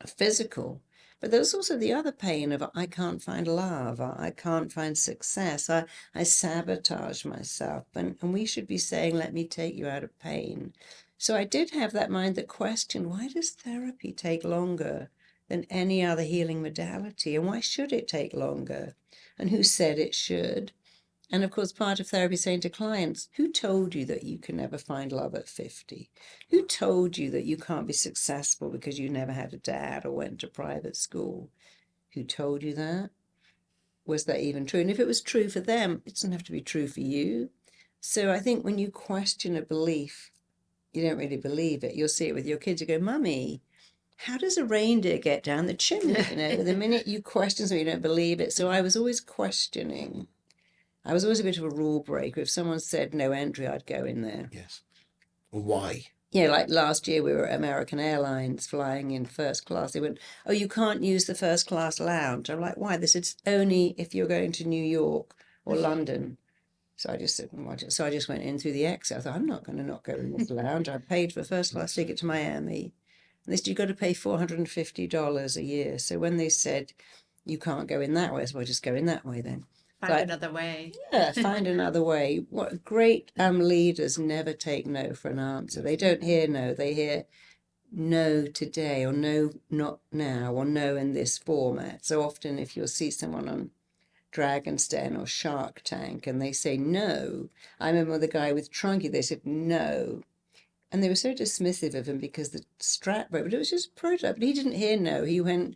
are physical. But there's also the other pain of I can't find love, I can't find success, I sabotage myself. And we should be saying, let me take you out of pain. So I did have that mind that questioned, why does therapy take longer than any other healing modality? And why should it take longer? And who said it should? And of course, part of therapy is saying to clients, who told you that you can never find love at 50? Who told you that you can't be successful because you never had a dad or went to private school? Who told you that? Was that even true? And if it was true for them, it doesn't have to be true for you. So I think when you question a belief, you don't really believe it. You'll see it with your kids. You go, Mummy, how does a reindeer get down the chimney? You know, the minute you question something, you don't believe it. So I was always questioning. I was always a bit of a rule breaker. If someone said no entry, I'd go in there. Yes. Why? Yeah, like last year we were at American Airlines flying in first class. They went, oh, you can't use the first class lounge. I'm like, why? They said, it's only if you're going to New York or London. So I just said, so I just went in through the exit. I thought, I'm not going to not go in this lounge. I paid for a first class ticket to Miami. And they said, you've got to pay $450 a year. So when they said, you can't go in that way, I said, well, just go in that way then. Find another way. Yeah, find another way. What great leaders never take no for an answer. They don't hear no. They hear no today, or no, not now, or no in this format. So often if you'll see someone on Dragon's Den or Shark Tank and they say no, I remember the guy with Trunky, they said no. And they were so dismissive of him because the strap broke, but it was just a prototype. But he didn't hear no. He went,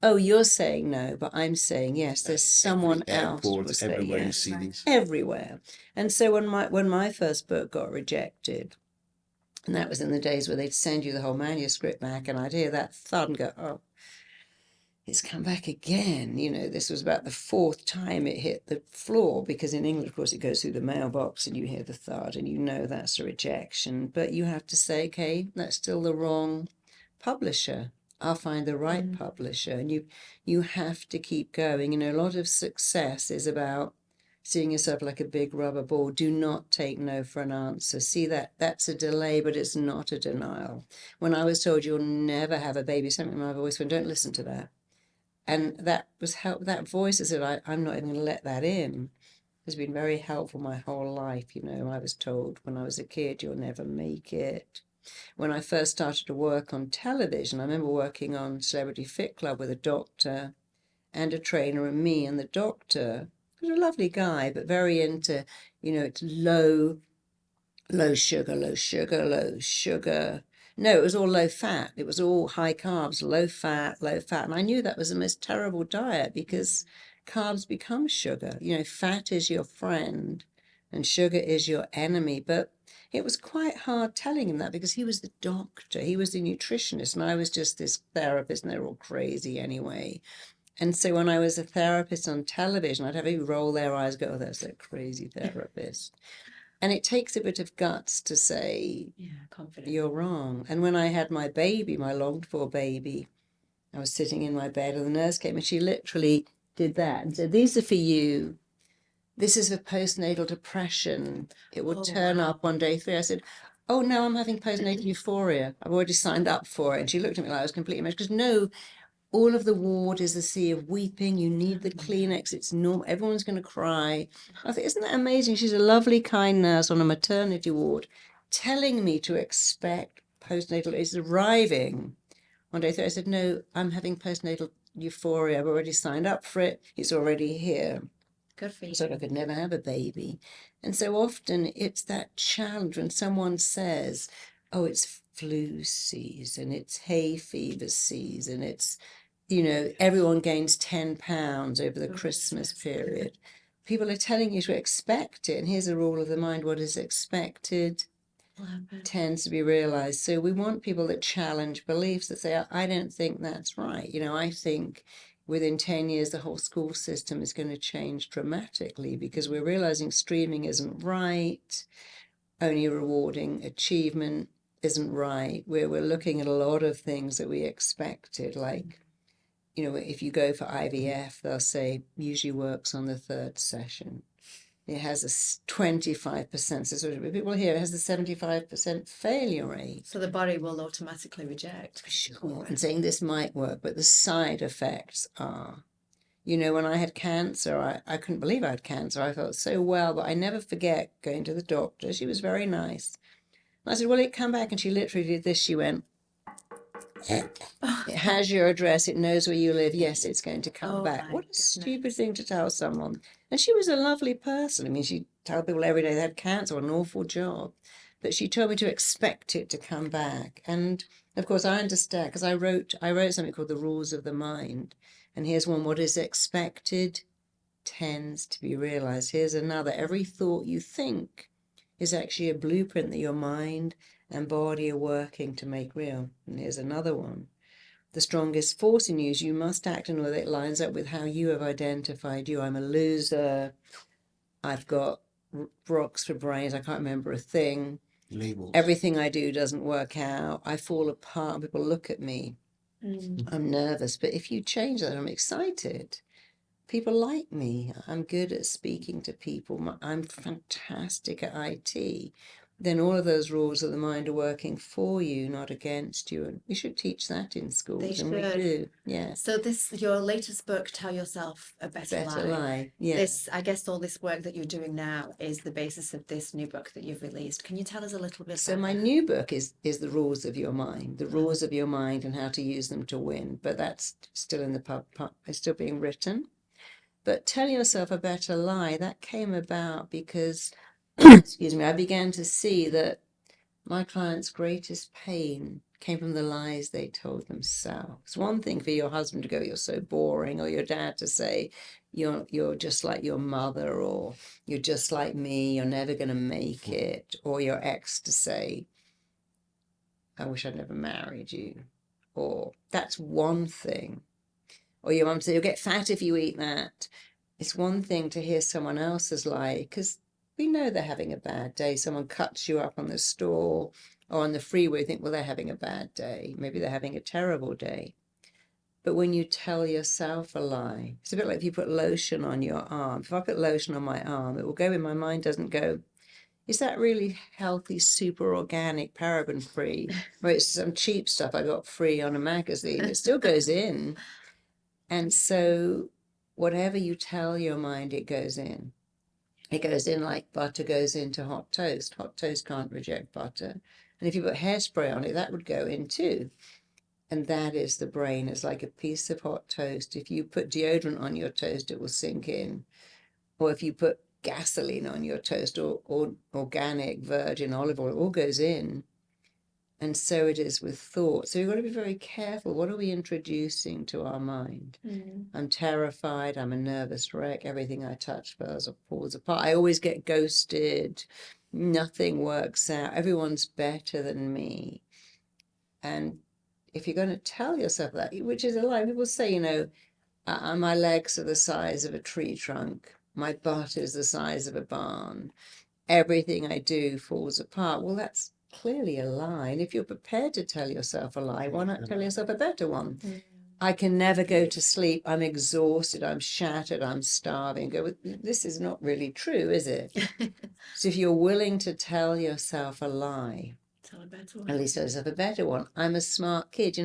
oh, you're saying no, but I'm saying yes. There's someone else who will say Everywhere you yes. see these. Everywhere. And so when my first book got rejected, and that was in the days where they'd send you the whole manuscript back, and I'd hear that thud and go, oh, it's come back again. You know, this was about the fourth time it hit the floor, because in England, of course, it goes through the mailbox and you hear the thud and you know that's a rejection. But you have to say, okay, that's still the wrong publisher. I'll find the right publisher. And you have to keep going. You know, a lot of success is about seeing yourself like a big rubber ball. Do not take no for an answer. See that's a delay, but it's not a denial. When I was told you'll never have a baby, something my voice went, don't listen to that. And that was that voice that said, I'm not even going to let that in, has been very helpful my whole life. You know, I was told when I was a kid, you'll never make it. When I first started to work on television, I remember working on Celebrity Fit Club with a doctor and a trainer and me, and the doctor was a lovely guy, but very into, you know, it's low sugar, low sugar, low sugar. No, it was all low fat. It was all high carbs, low fat, low fat. And I knew that was the most terrible diet because carbs become sugar. You know, fat is your friend and sugar is your enemy. But it was quite hard telling him that because he was the doctor, he was the nutritionist, and I was just this therapist, and they were all crazy anyway. And so when I was a therapist on television, I'd have people roll their eyes, go, oh, that's a crazy therapist. And it takes a bit of guts to say, confident. You're wrong. And when I had my baby, my longed-for baby, I was sitting in my bed and the nurse came and she literally did that and said, these are for you. This is for postnatal depression. It will turn up on day 3. I said, oh, no, I'm having postnatal euphoria. I've already signed up for it. And she looked at me like I was completely amazed because no, all of the ward is a sea of weeping. You need the Kleenex. It's normal. Everyone's going to cry. I thought, isn't that amazing? She's a lovely, kind nurse on a maternity ward telling me to expect postnatal. It's arriving on day 3. I said, no, I'm having postnatal euphoria. I've already signed up for it. It's already here. Good for you. So I could never have a baby. And so often it's that challenge when someone says, oh, it's flu season, it's hay fever season, it's, you know, everyone gains 10 pounds over the Christmas period. People are telling you to expect it. And here's a rule of the mind. What is expected tends to be realized. So we want people that challenge beliefs, that say, I don't think that's right. You know, I think within 10 years, the whole school system is going to change dramatically because we're realizing streaming isn't right. Only rewarding achievement isn't right. We're looking at a lot of things that we expected, like, you know, if you go for IVF, they'll say usually works on the 3rd session. It has a 25%, so sort of people here, it has a 75% failure rate. So the body will automatically reject. Sure, and saying this might work, but the side effects are, you know, when I had cancer, I couldn't believe I had cancer. I felt so well, but I never forget going to the doctor. She was very nice. And I said, will it come back? And she literally did this. She went, it has your address. It knows where you live. Yes, it's going to come back. What a stupid thing to tell someone. And she was a lovely person. I mean, she'd tell people every day they had cancer, an awful job. But she told me to expect it to come back. And of course, I understand because I wrote something called The Rules of the Mind. And here's one: what is expected tends to be realized. Here's another: every thought you think is actually a blueprint that your mind and body are working to make real. And here's another one: the strongest force in you is you must act in a way that lines up with how you have identified you. I'm a loser. I've got rocks for brains. I can't remember a thing. Labels. Everything I do doesn't work out. I fall apart. People look at me. I'm nervous. But if you change that, I'm excited. People like me. I'm good at speaking to people. I'm fantastic at IT. Then all of those rules of the mind are working for you, not against you. And we should teach that in schools, and we do. Yeah. So your latest book, Tell Yourself a Better Lie. Yeah. I guess all this work that you're doing now is the basis of this new book that you've released. Can you tell us a little bit So about my that? new book is the rules of your mind, the rules of your mind and how to use them to win. But that's still in the it's still being written. But Tell Yourself a Better Lie, that came about because, excuse me, I began to see that my clients' greatest pain came from the lies they told themselves. It's one thing for your husband to go, "You're so boring," or your dad to say, you're just like your mother," or "You're just like me, you're never going to make it," or your ex to say, "I wish I'd never married you," or "That's one thing," or your mum say, "You'll get fat if you eat that." It's one thing to hear someone else's lie, because we know they're having a bad day. Someone cuts you up on the store or on the freeway, you think, well, they're having a bad day. Maybe they're having a terrible day. But when you tell yourself a lie, it's a bit like if you put lotion on your arm. If I put lotion on my arm, it will go in. My mind doesn't go, "Is that really healthy, super organic, paraben free? Or it's some cheap stuff I got free on a magazine." It still goes in. And so whatever you tell your mind, it goes in. It goes in like butter goes into hot toast. Hot toast can't reject butter. And if you put hairspray on it, that would go in too. And that is the brain. It's like a piece of hot toast. If you put deodorant on your toast, it will sink in. Or if you put gasoline on your toast, or organic virgin olive oil, it all goes in. And so it is with thought. So we've got to be very careful. What are we introducing to our mind? I'm terrified. I'm a nervous wreck. Everything I touch falls apart. I always get ghosted. Nothing works out. Everyone's better than me. And if you're going to tell yourself that, which is a lie, people say, my legs are the size of a tree trunk. My butt is the size of a barn. Everything I do falls apart. Well, that's clearly a lie. And if you're prepared to tell yourself a lie, why not tell yourself a better one? I can never go to sleep. I'm exhausted. I'm shattered. I'm starving. This is not really true, is it? So if you're willing to tell yourself a lie, Tell a better one. at least tell yourself a better one. I'm a smart kid.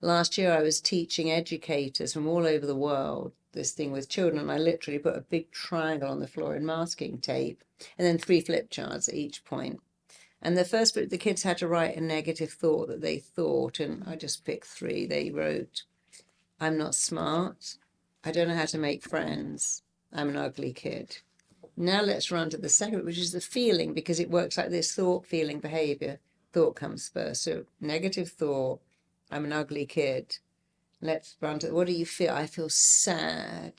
Last year I was teaching educators from all over the world this thing with children, and I literally put a big triangle on the floor in masking tape and then 3 flip charts at each point. And the kids had to write a negative thought that they thought, and I just picked 3. They wrote, "I'm not smart. I don't know how to make friends. I'm an ugly kid." Now let's run to the second, which is the feeling, because it works like this: thought, feeling, behavior. Thought comes first. So negative thought, "I'm an ugly kid." Let's run to, what do you feel? I feel sad.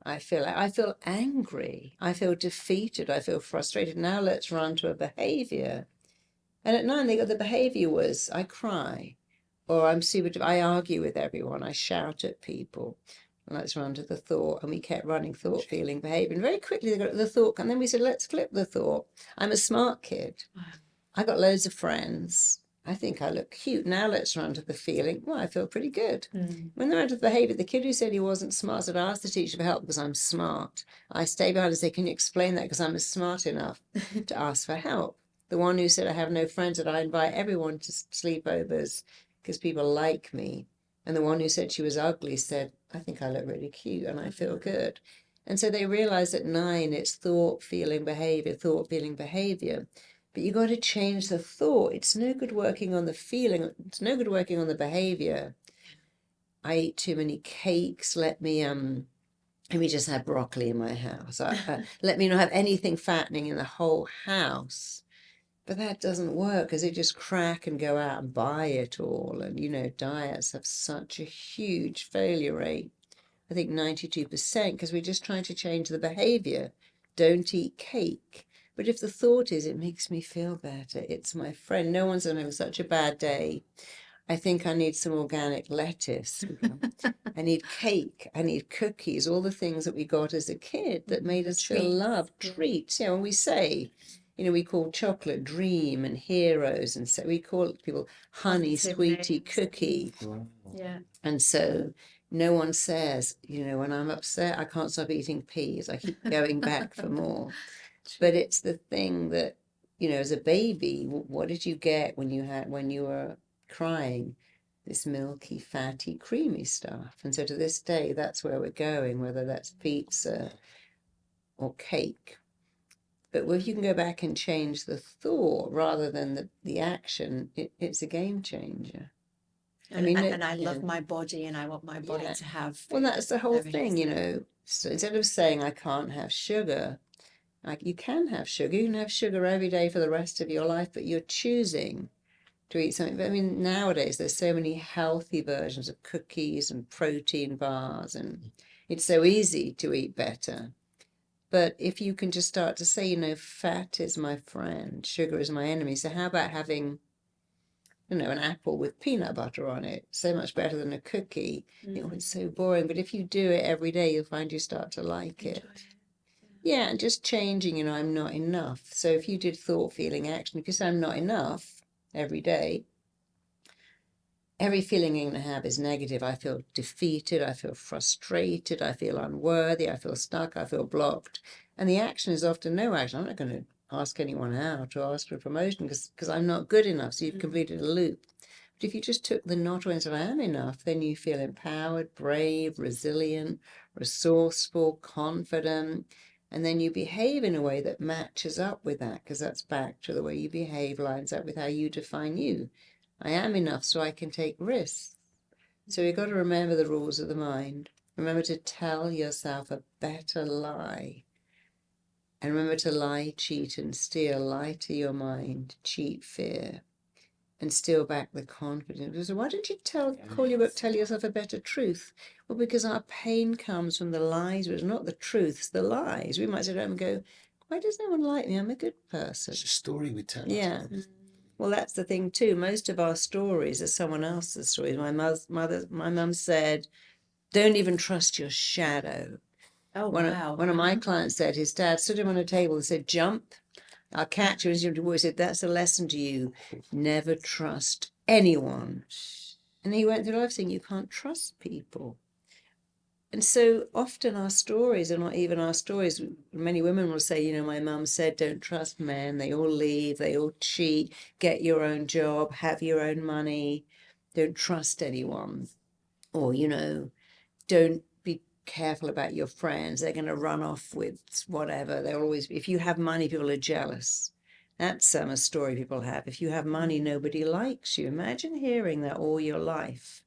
I feel angry. I feel defeated. I feel frustrated. Now let's run to a behavior. And at 9, the behavior was, I cry, or I argue with everyone. I shout at people. And let's run to the thought. And we kept running thought, feeling, behavior. And very quickly they got to the thought. And then we said, let's flip the thought. I'm a smart kid. I got loads of friends. I think I look cute. Now let's run to the feeling. Well, I feel pretty good. When they ran to the behavior, the kid who said he wasn't smart said, "I asked the teacher for help because I'm smart." I stay behind and say, "Can you explain that? Because I'm smart enough to ask for help." The one who said, "I have no friends," said, "I invite everyone to sleepovers because people like me." And the one who said she was ugly said, "I think I look really cute and I feel good." And so they realized at 9, it's thought, feeling, behavior, thought, feeling, behavior. But you got to change the thought. It's no good working on the feeling. It's no good working on the behavior. I eat too many cakes. Let me just have broccoli in my house. Let me not have anything fattening in the whole house. But that doesn't work, because it just crack and go out and buy it all. And, diets have such a huge failure rate. I think 92%, because we're just trying to change the behavior. Don't eat cake. But if the thought is, it makes me feel better, it's my friend, no one's going to have such a bad day, I think I need some organic lettuce. I need cake. I need cookies. All the things that we got as a kid that made us feel Treats, loved. yeah. Treats. When we say, we call chocolate dream and heroes, and so we call people honey, Positive sweetie, names. cookie. Yeah. And so no one says, when I'm upset, I can't stop eating peas. I keep going back for more. But it's the thing that, as a baby, what did you get when you were crying? This milky, fatty, creamy stuff. And so to this day, that's where we're going, whether that's pizza or cake. But if you can go back and change the thought rather than the action, it's a game changer. And I love my body, and I want my body to have. Well, that's the whole thing, everything. So instead of saying I can't have sugar, you can have sugar. You can have sugar every day for the rest of your life, but you're choosing to eat something. But nowadays there's so many healthy versions of cookies and protein bars, and it's so easy to eat better. But if you can just start to say, fat is my friend, sugar is my enemy. So how about having, an apple with peanut butter on it? So much better than a cookie. It's so boring. But if you do it every day, you'll find you start to like it. Yeah, and just changing, I'm not enough. So if you did thought, feeling, action, if you say I'm not enough every day, every feeling you're going to have is negative. I feel defeated, I feel frustrated, I feel unworthy, I feel stuck, I feel blocked. And the action is often no action. I'm not going to ask anyone out or ask for a promotion because I'm not good enough. So you've completed a loop. But if you just took the not away and said, I am enough, then you feel empowered, brave, resilient, resourceful, confident. And then you behave in a way that matches up with that, because that's back to the way you behave, lines up with how you define you. I am enough so I can take risks. So you've got to remember the rules of the mind. Remember to tell yourself a better lie. And remember to lie, cheat, and steal. Lie to your mind, cheat fear, and steal back the confidence. So why don't you tell yourself a better truth? Well, because our pain comes from the lies. It's not the truth, it's the lies. We might sit down and go, why does no one like me? I'm a good person. It's a story we tell Yeah. ourselves. Well, that's the thing too. Most of our stories are someone else's stories. My mum said, don't even trust your shadow. Oh, One of my clients said his dad stood him on a table and said, jump, I'll catch you. And he said, that's a lesson to you. Never trust anyone. And he went through life saying, you can't trust people. And so often our stories are not even our stories. Many women will say, my mum said, don't trust men. They all leave, they all cheat, get your own job, have your own money, don't trust anyone. Or, don't be careful about your friends. They're going to run off with whatever. They'll always, if you have money, people are jealous. That's a story people have. If you have money, nobody likes you. Imagine hearing that all your life.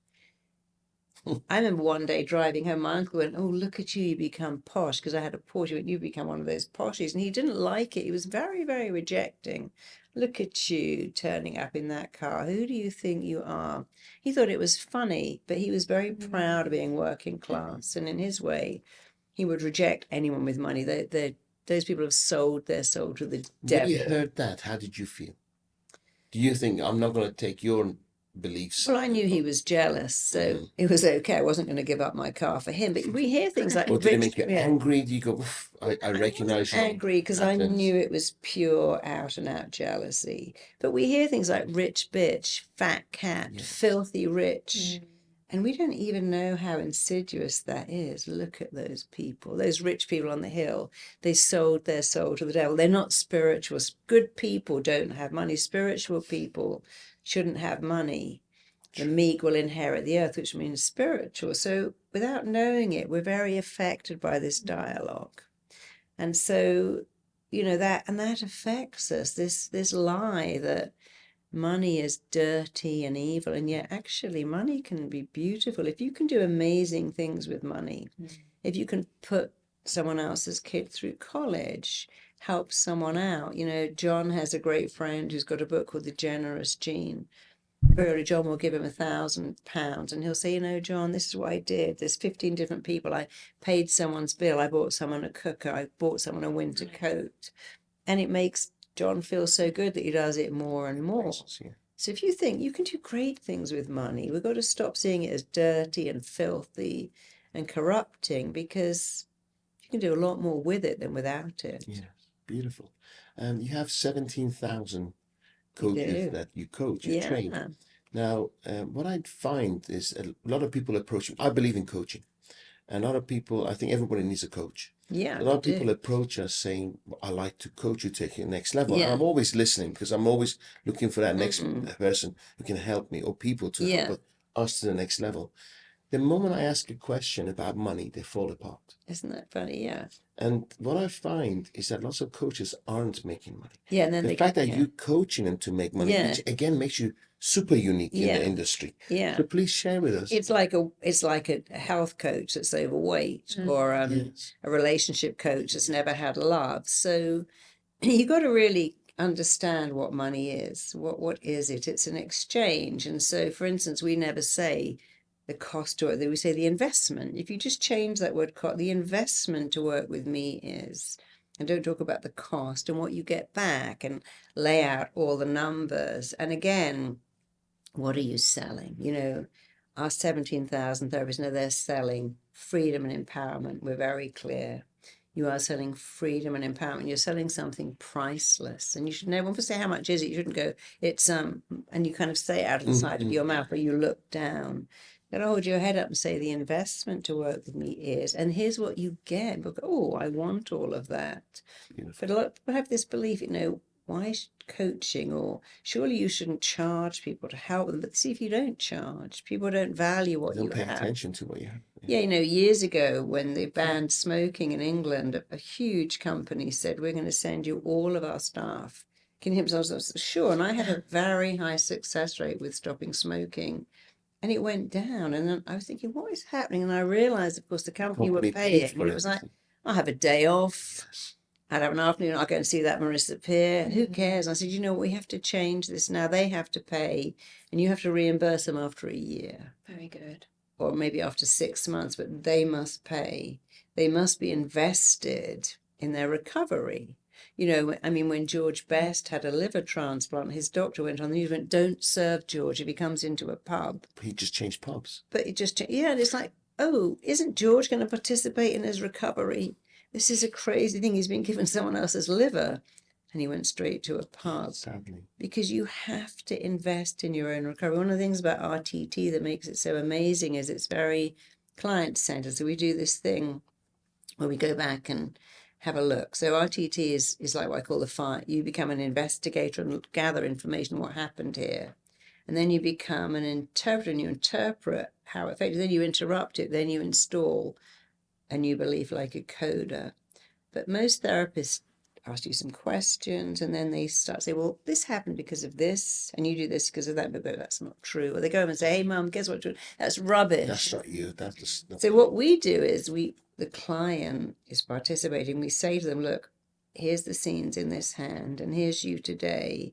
I remember one day driving home, my uncle went, oh, look at you, you become posh, because I had a Porsche. He went, you become one of those poshies. And he didn't like it. He was very, very rejecting. Look at you turning up in that car. Who do you think you are? He thought it was funny, but he was very proud of being working class. And in his way, he would reject anyone with money. Those people have sold their soul to the devil. When you heard that, how did you feel? Do you think, I'm not going to take your beliefs? Well, I knew he was jealous, so it was okay. I wasn't going to give up my car for him. But we hear things like, Or did it make you angry? Do you go, I recognize you? Angry because I knew it was pure out and out jealousy. But we hear things like rich bitch, fat cat, filthy rich. And we don't even know how insidious that is. Look at those people, those rich people on the hill. They sold their soul to the devil. They're not spiritual. Good people don't have money. Spiritual people shouldn't have money. The meek will inherit the earth, which means spiritual. So without knowing it, we're very affected by this dialogue. And so, that affects us, this lie that money is dirty and evil, and yet actually money can be beautiful. If you can do amazing things with money, if you can put someone else's kid through college, help someone out. John has a great friend who's got a book called The Generous Gene. Early John will give him £1,000 and he'll say, John, this is what I did. There's 15 different people. I paid someone's bill. I bought someone a cooker. I bought someone a winter coat. And it makes John feels so good that he does it more and more. So if you think you can do great things with money, we've got to stop seeing it as dirty and filthy and corrupting, because you can do a lot more with it than without it. Yes, beautiful. You have 17,000 We coaches do. that you coach, you train. Yeah. Now, what I find is a lot of people approach me. I believe in coaching. And a lot of people, I think everybody needs a coach. Yeah. A lot we of people do. approach us saying, I like to coach you, take it to the next level. And Yeah. I'm always listening, because I'm always looking for that next Mm. person who can help me, or people to Yeah. help us to the next level. The moment I ask a question about money, they fall apart. Isn't that funny? Yeah. And what I find is that lots of coaches aren't making money. Yeah. And then The they fact get, that yeah. you're coaching them to make money, Yeah. which again makes you super unique in Yeah. the industry. Yeah. So please share with us. It's like a health coach that's overweight, or Yes. a relationship coach that's never had love. So you got to really understand what money is. What is it? It's an exchange. And so, for instance, we never say the cost, or we say the investment. If you just change that word, the investment to work with me is, and don't talk about the cost and what you get back, and lay out all the numbers. And again, what are you selling? You know, our 17,000 therapists know they're selling freedom and empowerment. We're very clear. You are selling freedom and empowerment. You're selling something priceless. And you should never, when we say how much is it, you shouldn't go, it's, and you kind of say it out of the side of your mouth, or you look down. You gotta hold your head up and say, the investment to work with me is, and here's what you get. But, oh, I want all of that. Beautiful. But a lot of people have this belief, you know, why coaching, or surely you shouldn't charge people to help them. But see, if you don't charge, people don't value what Don't you pay have. attention to what you have. Yeah, you know, years ago when they banned smoking in England, a huge company said, we're going to send you all of our staff. Can you hear themselves? I said, sure. And I had a very high success rate with stopping smoking. And it went down. And then I was thinking, what is happening? And I realized, of course, the company were Company paying. paid for And it was like, everything. I'll have a day off. I'd have an afternoon, I'll go and see that Marisa Peer. Who cares? I said, you know, we have to change this now. They have to pay, and you have to reimburse them after a year, Very good. or maybe after 6 months, but they must pay. They must be invested in their recovery. You know, I mean, when George Best had a liver transplant, his doctor went on the news, went, don't serve George if he comes into a pub. He just changed pubs. But it just, yeah, and it's like, oh, isn't George going to participate in his recovery? This is a crazy thing. He's been given someone else's liver. And he went straight to a pub. Sadly. Because you have to invest in your own recovery. One of the things about RTT that makes it so amazing is it's very client-centered. So we do this thing where we go back and have a look. So RTT is like what I call the fire. You become an investigator and gather information on what happened here. And then you become an interpreter, and you interpret how it affected. Then you interrupt it. Then you install a new belief, like a coder. But most therapists ask you some questions, and then they start to say, well, this happened because of this, and you do this because of that, but that's not true. Or they go home and say, hey, Mum, guess what? That's rubbish. That's not you. That's not So what we do is the client is participating. We say to them, look, here's the scenes in this hand, and here's you today.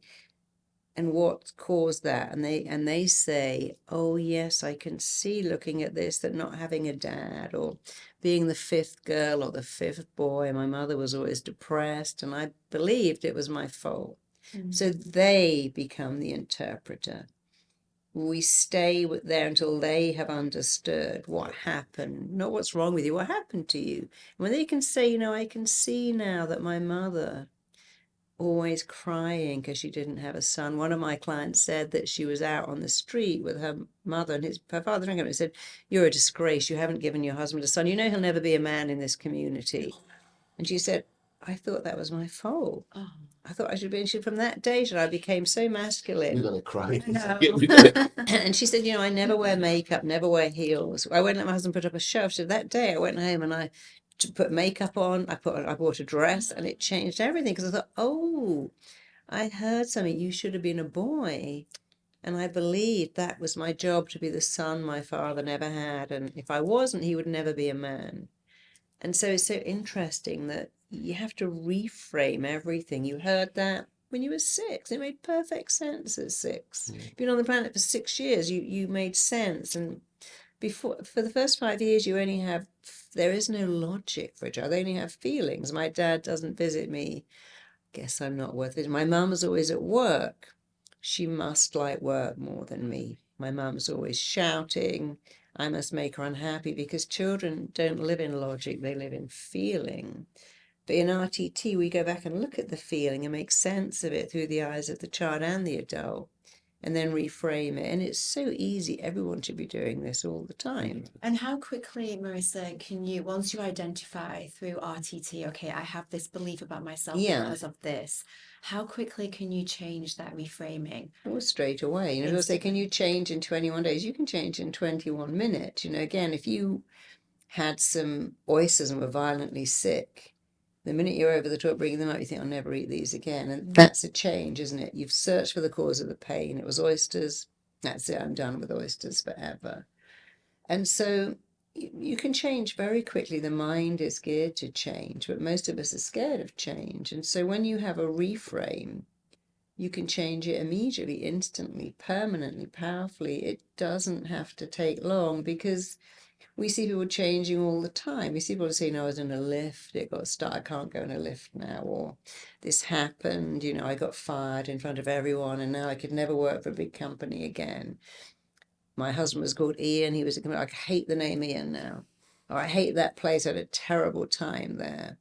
And what caused that? And they say, oh, yes, I can see looking at this that not having a dad, or being the fifth girl or the fifth boy, my mother was always depressed, and I believed it was my fault. So they become the interpreter. We stay there until they have understood what happened, not what's wrong with you, what happened to you. And when they can say, you know, I can see now that my mother, always crying because she didn't have a son. One of my clients said that she was out on the street with her mother, and her father drank, and said, you're a disgrace. You haven't given your husband a son. You know he'll never be a man in this community. And she said, I thought that was my fault. Oh. I thought I should be. And she, from that day, I became so masculine. You're going to cry. No. And she said, you know, I never wear makeup, never wear heels. I won't let my husband put up a shelf. She said, that day I went home and I put makeup on. I bought a dress, and it changed everything, because I thought, oh, I heard something. You should have been a boy. And I believed that was my job, to be the son my father never had. And if I wasn't, he would never be a man. And so it's so interesting that you have to reframe everything. You heard that when you were 6. It made perfect sense at 6. You've been on the planet for 6 years. You made sense. And for the first 5 years, there is no logic for a child. They only have feelings. My dad doesn't visit me. Guess I'm not worth it. My mum was always at work. she must like work more than me. My mum's always shouting. I must make her unhappy, because children don't live in logic, they live in feeling. But in RTT, we go back and look at the feeling and make sense of it through the eyes of the child and the adult, and then reframe it. And it's so easy. Everyone should be doing this all the time. And how quickly, Marisa, can you, once you identify through RTT, okay, I have this belief about myself because of this, how quickly can you change that reframing? Well, straight away. People say, can you change in 21 days? You can change in 21 minutes. Again, if you had some oysters and were violently sick, the minute you're over the top bringing them up, you think, I'll never eat these again. And that's a change, isn't it? You've searched for the cause of the pain. It was oysters. That's it. I'm done with oysters forever. And so you can change very quickly. The mind is geared to change, but most of us are scared of change. And so when you have a reframe, you can change it immediately, instantly, permanently, powerfully. It doesn't have to take long, because we see people changing all the time. We see people saying, I was in a lift, it got stuck, I can't go in a lift now, or this happened, I got fired in front of everyone, and now I could never work for a big company again. My husband was called Ian, I hate the name Ian now. Or I hate that place, I had a terrible time there.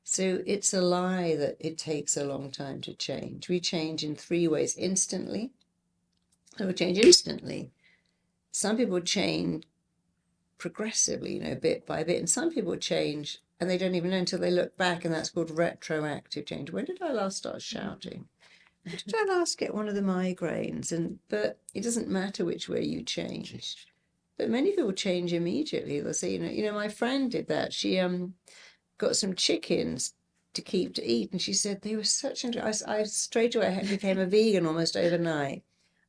So it's a lie that it takes a long time to change. We change in 3 ways: instantly. So we change instantly. Some people change progressively, bit by bit, and some people change and they don't even know until they look back, and that's called retroactive change. When did I last start shouting? When did I last get one of the migraines? But it doesn't matter which way you change. But many people change immediately. They'll say, my friend did that. She got some chickens to keep to eat, and she said they were such. I straight away became a vegan almost overnight.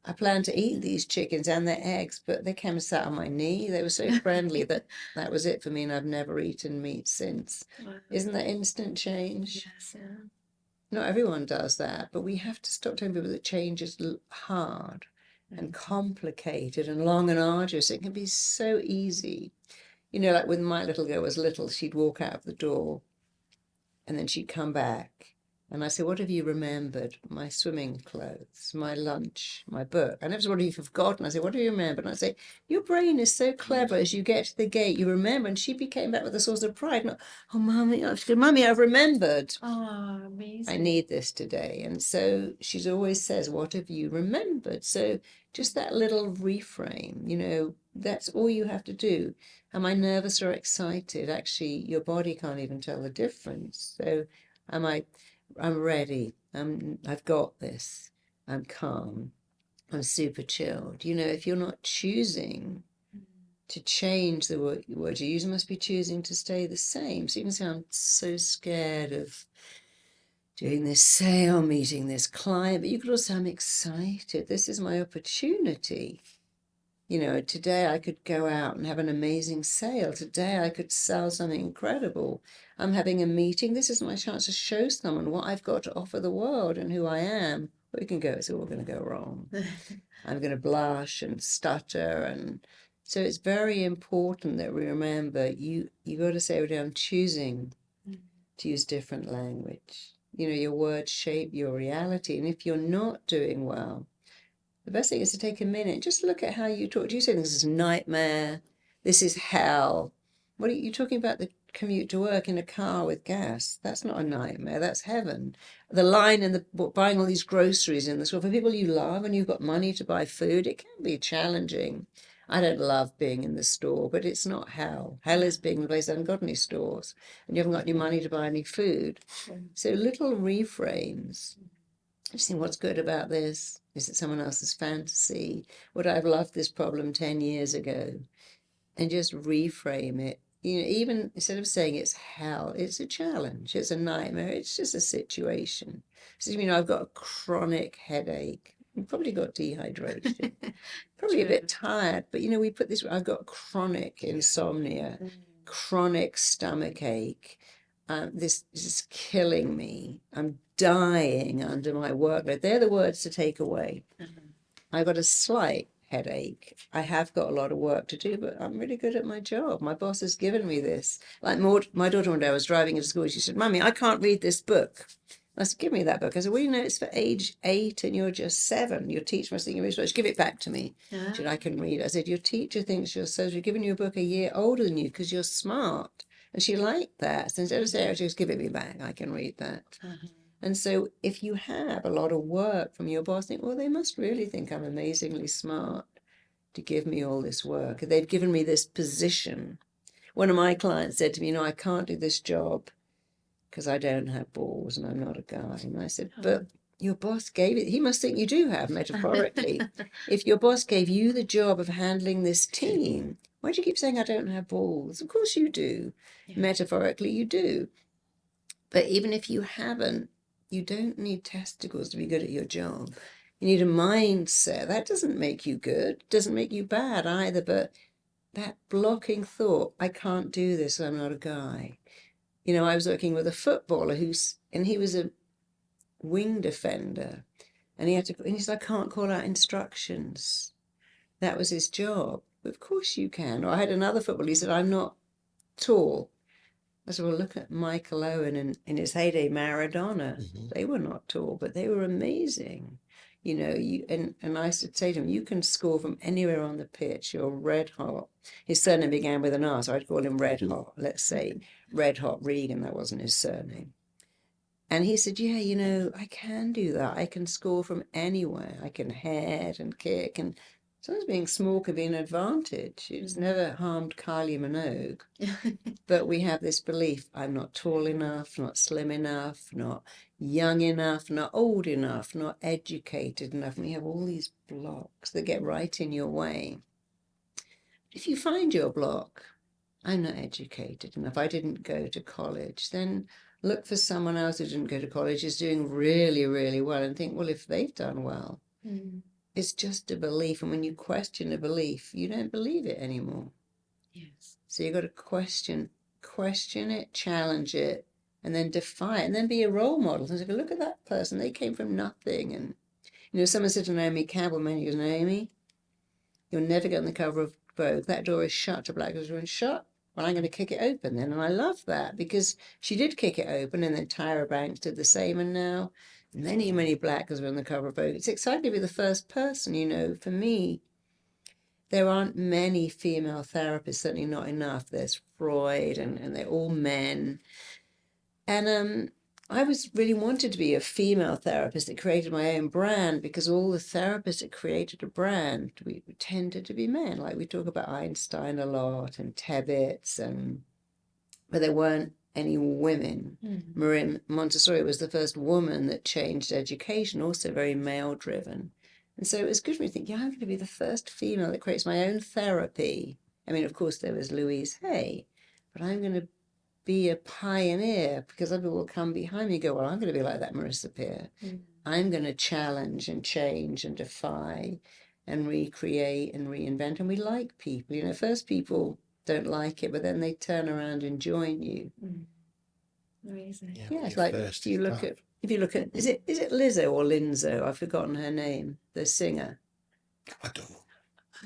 I planned to eat these chickens and their eggs, but they came and sat on my knee. They were so friendly that was it for me, and I've never eaten meat since. Wow. Isn't that instant change? Yes, yeah. Not everyone does that, but we have to stop telling people that change is hard and complicated and long and arduous. It can be so easy. Like when my little girl was little, she'd walk out of the door and then she'd come back. And I said, what have you remembered? My swimming clothes, my lunch, my book. I never said, what have you forgotten? I said, what do you remember? And I say, your brain is so clever. As you get to the gate, you remember. And she became back with a source of pride. Not, oh, Mummy, I've remembered. Oh, amazing. I need this today. And so she always says, what have you remembered? So just that little reframe, that's all you have to do. Am I nervous or excited? Actually, your body can't even tell the difference. So I'm ready. I've got this. I'm calm. I'm super chilled. If you're not choosing to change the word you use, you must be choosing to stay the same. So you can say, I'm so scared of doing this sale, meeting this client, but you could also say, I'm excited. This is my opportunity. Today I could go out and have an amazing sale. Today I could sell something incredible. I'm having a meeting. This is my chance to show someone what I've got to offer the world and who I am. But it's all going to go wrong. I'm going to blush and stutter. And so it's very important that we remember you got to say, I'm choosing to use different language. Your words shape your reality. And if you're not doing well, the best thing is to take a minute, just look at how you talk. Do you say this is a nightmare? This is hell? What are you talking about? The commute to work in a car with gas? That's not a nightmare. That's heaven. The line in buying all these groceries in the store for people you love and you've got money to buy food, it can be challenging. I don't love being in the store, but it's not hell. Hell is being in the place that hasn't got any stores and you haven't got any money to buy any food. So little reframes. Just think, what's good about this? Is it someone else's fantasy? Would I have loved this problem 10 years ago? And just reframe it. Even instead of saying it's hell, it's a challenge, it's a nightmare, it's just a situation. So, I've got a chronic headache. You've probably got dehydration. Probably a bit tired, but we put this, I've got chronic insomnia, chronic stomach ache. This is killing me. I'm dying under my workload. They're the words to take away. I've got a slight headache. I have got a lot of work to do, but I'm really good at my job. My boss has given me this. Like my daughter one day, I was driving into school. She said, Mummy, I can't read this book. I said, give me that book. I said, well, you know, it's for age 8 and you're just 7. Your teacher must think you're supposed to give it back to me. Yeah. She said, I can read it. I said, your teacher thinks you're so, we've given you a book a year older than you because you're smart. And she liked that. So instead of saying, just give it me back, I can read that. And so if you have a lot of work from your boss, think, well, they must really think I'm amazingly smart to give me all this work. They've given me this position. One of my clients said to me, you know, I can't do this job because I don't have balls and I'm not a guy. And I said, but your boss gave it. He must think you do have, metaphorically. If your boss gave you the job of handling this team, why do you keep saying I don't have balls? Of course you do. Yeah. Metaphorically, you do. But even if you haven't, you don't need testicles to be good at your job. You need a mindset. That doesn't make you good. Doesn't make you bad either. But that blocking thought, I can't do this, I'm not a guy. You know, I was working with a footballer and he was a wing defender, and he said, I can't call out instructions. That was his job. Of course you can. Or I had another footballer, he said, I'm not tall. I said, well, look at Michael Owen and in his heyday, Maradona. Mm-hmm. They were not tall, but they were amazing. You know, and I should say to him, you can score from anywhere on the pitch. You're red hot. His surname began with an R, so I'd call him Red Hot. Let's say Red Hot Regan, that wasn't his surname. And he said, yeah, you know, I can do that. I can score from anywhere. I can head and kick. And sometimes being small can be an advantage. It's never harmed Kylie Minogue. But we have this belief, I'm not tall enough, not slim enough, not young enough, not old enough, not educated enough. And we have all these blocks that get right in your way. If you find your block, I'm not educated enough, I didn't go to college, then look for someone else who didn't go to college, is doing really, really well, and think, well, if they've done well, it's just a belief. And when you question a belief, you don't believe it anymore. Yes. So you've got to question it, challenge it, and then defy it, and then be a role model. And say, look at that person, they came from nothing. And, you know, someone said to Naomi Campbell, many years, Naomi, you'll never get on the cover of Vogue. That door is shut. To Black Girls shut. Well, I'm going to kick it open then. And I love that because she did kick it open, and then Tyra Banks did the same. And now many, many black girls are on the cover of Vogue. It's exciting to be the first person, you know. For me, there aren't many female therapists, certainly not enough. There's Freud, and they're all men. And I really wanted to be a female therapist that created my own brand, because all the therapists that created a brand, we tended to be men. Like we talk about Einstein a lot and Tebbets, but there weren't any women. Maria Montessori was the first woman that changed education, also very male-driven. And so it was good for me to think, yeah, I'm going to be the first female that creates my own therapy. I mean, of course, there was Louise Hay, but I'm going to be a pioneer, because other people will come behind me and go, well, I'm going to be like that Marisa Peer. I'm going to challenge and change and defy and recreate and reinvent. And we like people. You know, first people don't like it, but then they turn around and join you. Amazing. Yeah, it's like if you look at is it Lizzo or Linzo? I've forgotten her name. The singer. I don't know.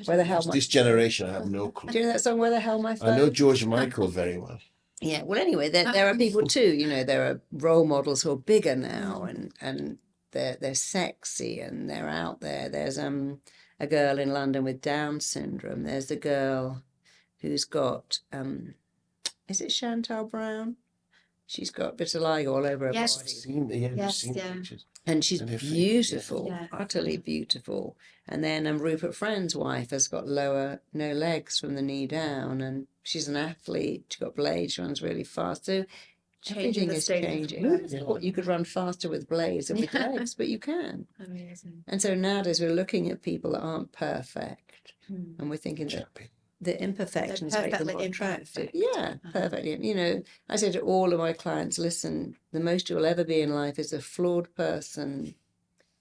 Where the hell? This generation, I have no clue. Do you know that song? Where the hell my phone? I know George Michael very well. Yeah. Well, anyway, there are people too. You know, there are role models who are bigger now, and they're sexy and they're out there. There's a girl in London with Down syndrome. There's the girl who's got is it Chantal Brown? She's got vitiligo all over her body. Seen pictures. And she's beautiful, utterly beautiful. And then Rupert Friend's wife has got no legs from the knee down, and she's an athlete. She's got blades, she runs really fast. So everything is changing. You could run faster with blades than with legs, but you can. Amazing. And so nowadays we're looking at people that aren't perfect, and we're thinking that the imperfections make them more attractive. Yeah, perfectly. You know, I say to all of my clients, listen, the most you'll ever be in life is a flawed person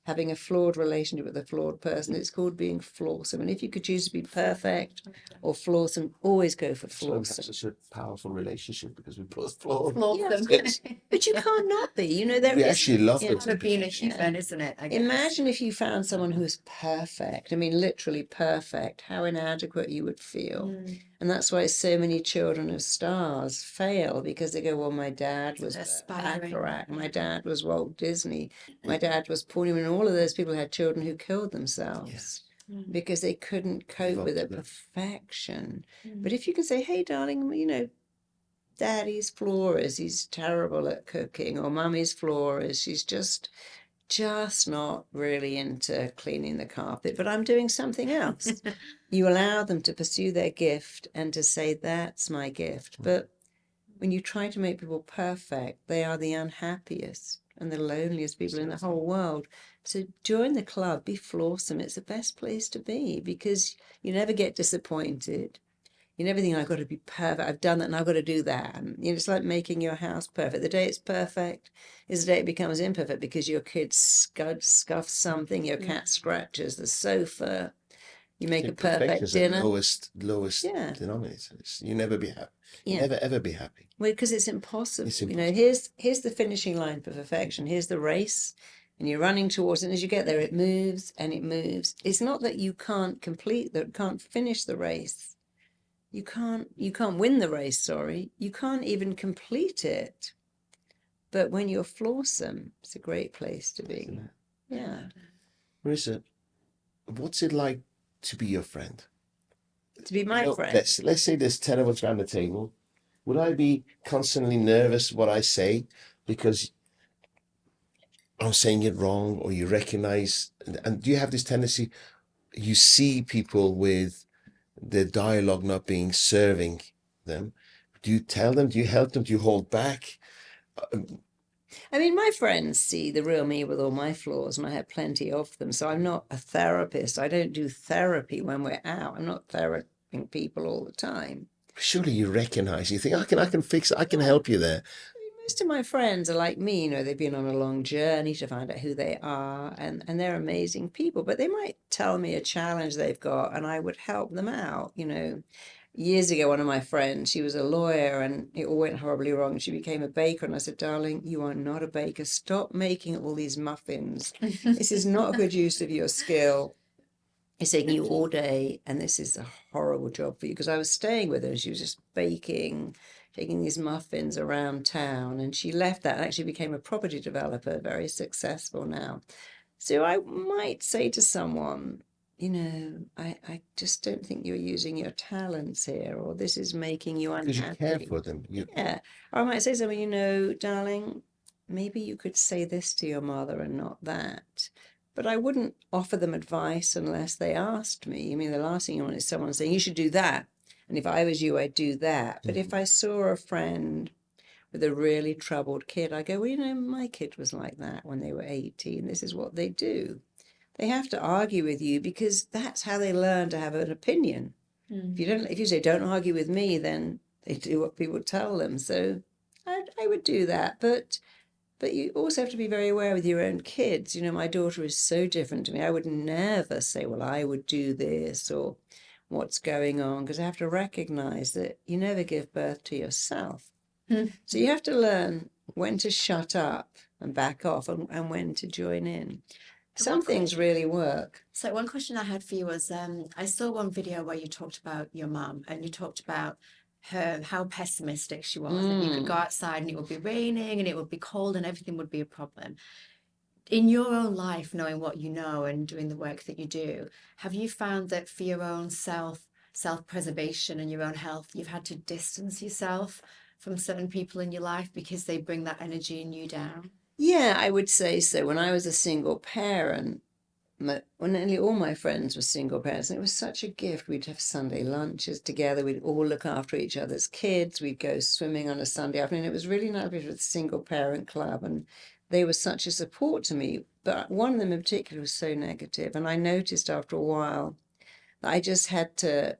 having a flawed relationship with a flawed person. It's called being flawsome. And if you could choose to be perfect or flawsome, always go for So we have flawsome. such a powerful relationship because we both flawed. Flawsome. But you can't not be. You know, there We is. actually love Yeah. the Part of being a perfection. human, isn't it? I guess. Imagine if you found someone who was perfect. I mean, literally perfect, how inadequate you would feel. And that's why so many children of stars fail, because they go, well, my dad was Aspiring. Bacharach, my dad was Walt Disney, my dad was Paul Newman, and all of those people had children who killed themselves because they couldn't cope with up the to that. perfection. But if you can say, hey, darling, you know, daddy's flaw is he's terrible at cooking, or mummy's flaw is she's just not really into cleaning the carpet, but I'm doing something else. You allow them to pursue their gift and to say, that's my gift. But when you try to make people perfect, they are the unhappiest and the loneliest people in the whole world. So join the club, be flawsome. It's the best place to be because you never get disappointed. You never think, I've got to be perfect. I've done that and I've got to do that. And you know, it's like making your house perfect. The day it's perfect is the day it becomes imperfect because your kid scuffs something, your cat scratches the sofa, you make a Perfection perfect is the dinner. lowest Yeah. denominator. You never be happy. Yeah. Never ever be happy. Well, because it's impossible. It's You know, here's the finishing line for perfection. Here's the race, and you're running towards it. And as you get there, it moves and it moves. It's not that you can't can't finish the race. You can't win the race, sorry. You can't even complete it. But when you're flawsome, it's a great place to be. Yeah. Marisa, what's it like to be your friend? To be my friend. Let's say there's 10 of us around the table. Would I be constantly nervous what I say because I'm saying it wrong, or you recognize, and do you have this tendency, you see people with the dialogue not being serving them? Do you tell them? Do you help them? Do you hold back? I mean, my friends see the real me with all my flaws, and I have plenty of them. So I'm not a therapist. I don't do therapy when we're out. I'm not theraping people all the time. Surely you recognize, you think, I can fix it, I can help you there. Most of my friends are like me, you know, they've been on a long journey to find out who they are, and they're amazing people, but they might tell me a challenge they've got and I would help them out, you know. Years ago, one of my friends, she was a lawyer and it all went horribly wrong. She became a baker and I said, darling, you are not a baker. Stop making all these muffins. This is not a good use of your skill. It's taking you all day and this is a horrible job for you. Because I was staying with her and she was just baking, taking these muffins around town, and she left that and actually became a property developer, very successful now. So I might say to someone, you know, I just don't think you're using your talents here, or this is making you unhappy. Because you care for them. Yeah. Or I might say something, you know, darling, maybe you could say this to your mother and not that. But I wouldn't offer them advice unless they asked me. I mean, the last thing you want is someone saying, you should do that. And if I was you, I'd do that. But if I saw a friend with a really troubled kid, I go, well, you know, my kid was like that when they were 18. This is what they do. They have to argue with you because that's how they learn to have an opinion. If you say, don't argue with me, then they do what people tell them. So I would do that. But you also have to be very aware with your own kids. You know, my daughter is so different to me. I would never say, well, I would do this or what's going on, because I have to recognize that you never give birth to yourself. So you have to learn when to shut up and back off and when to join in. Some things really work. So one question I had for you was, I saw one video where you talked about your mum and you talked about her, how pessimistic she was, and you could go outside and it would be raining and it would be cold and everything would be a problem. In your own life, knowing what you know and doing the work that you do, have you found that for your own self-preservation and your own health, you've had to distance yourself from certain people in your life because they bring that energy in you down? Yeah, I would say so. When I was a single parent, when nearly all my friends were single parents, and it was such a gift. We'd have Sunday lunches together. We'd all look after each other's kids. We'd go swimming on a Sunday afternoon. It was really nice. We had a single parent club, and they were such a support to me. But one of them in particular was so negative, and I noticed after a while that I just had to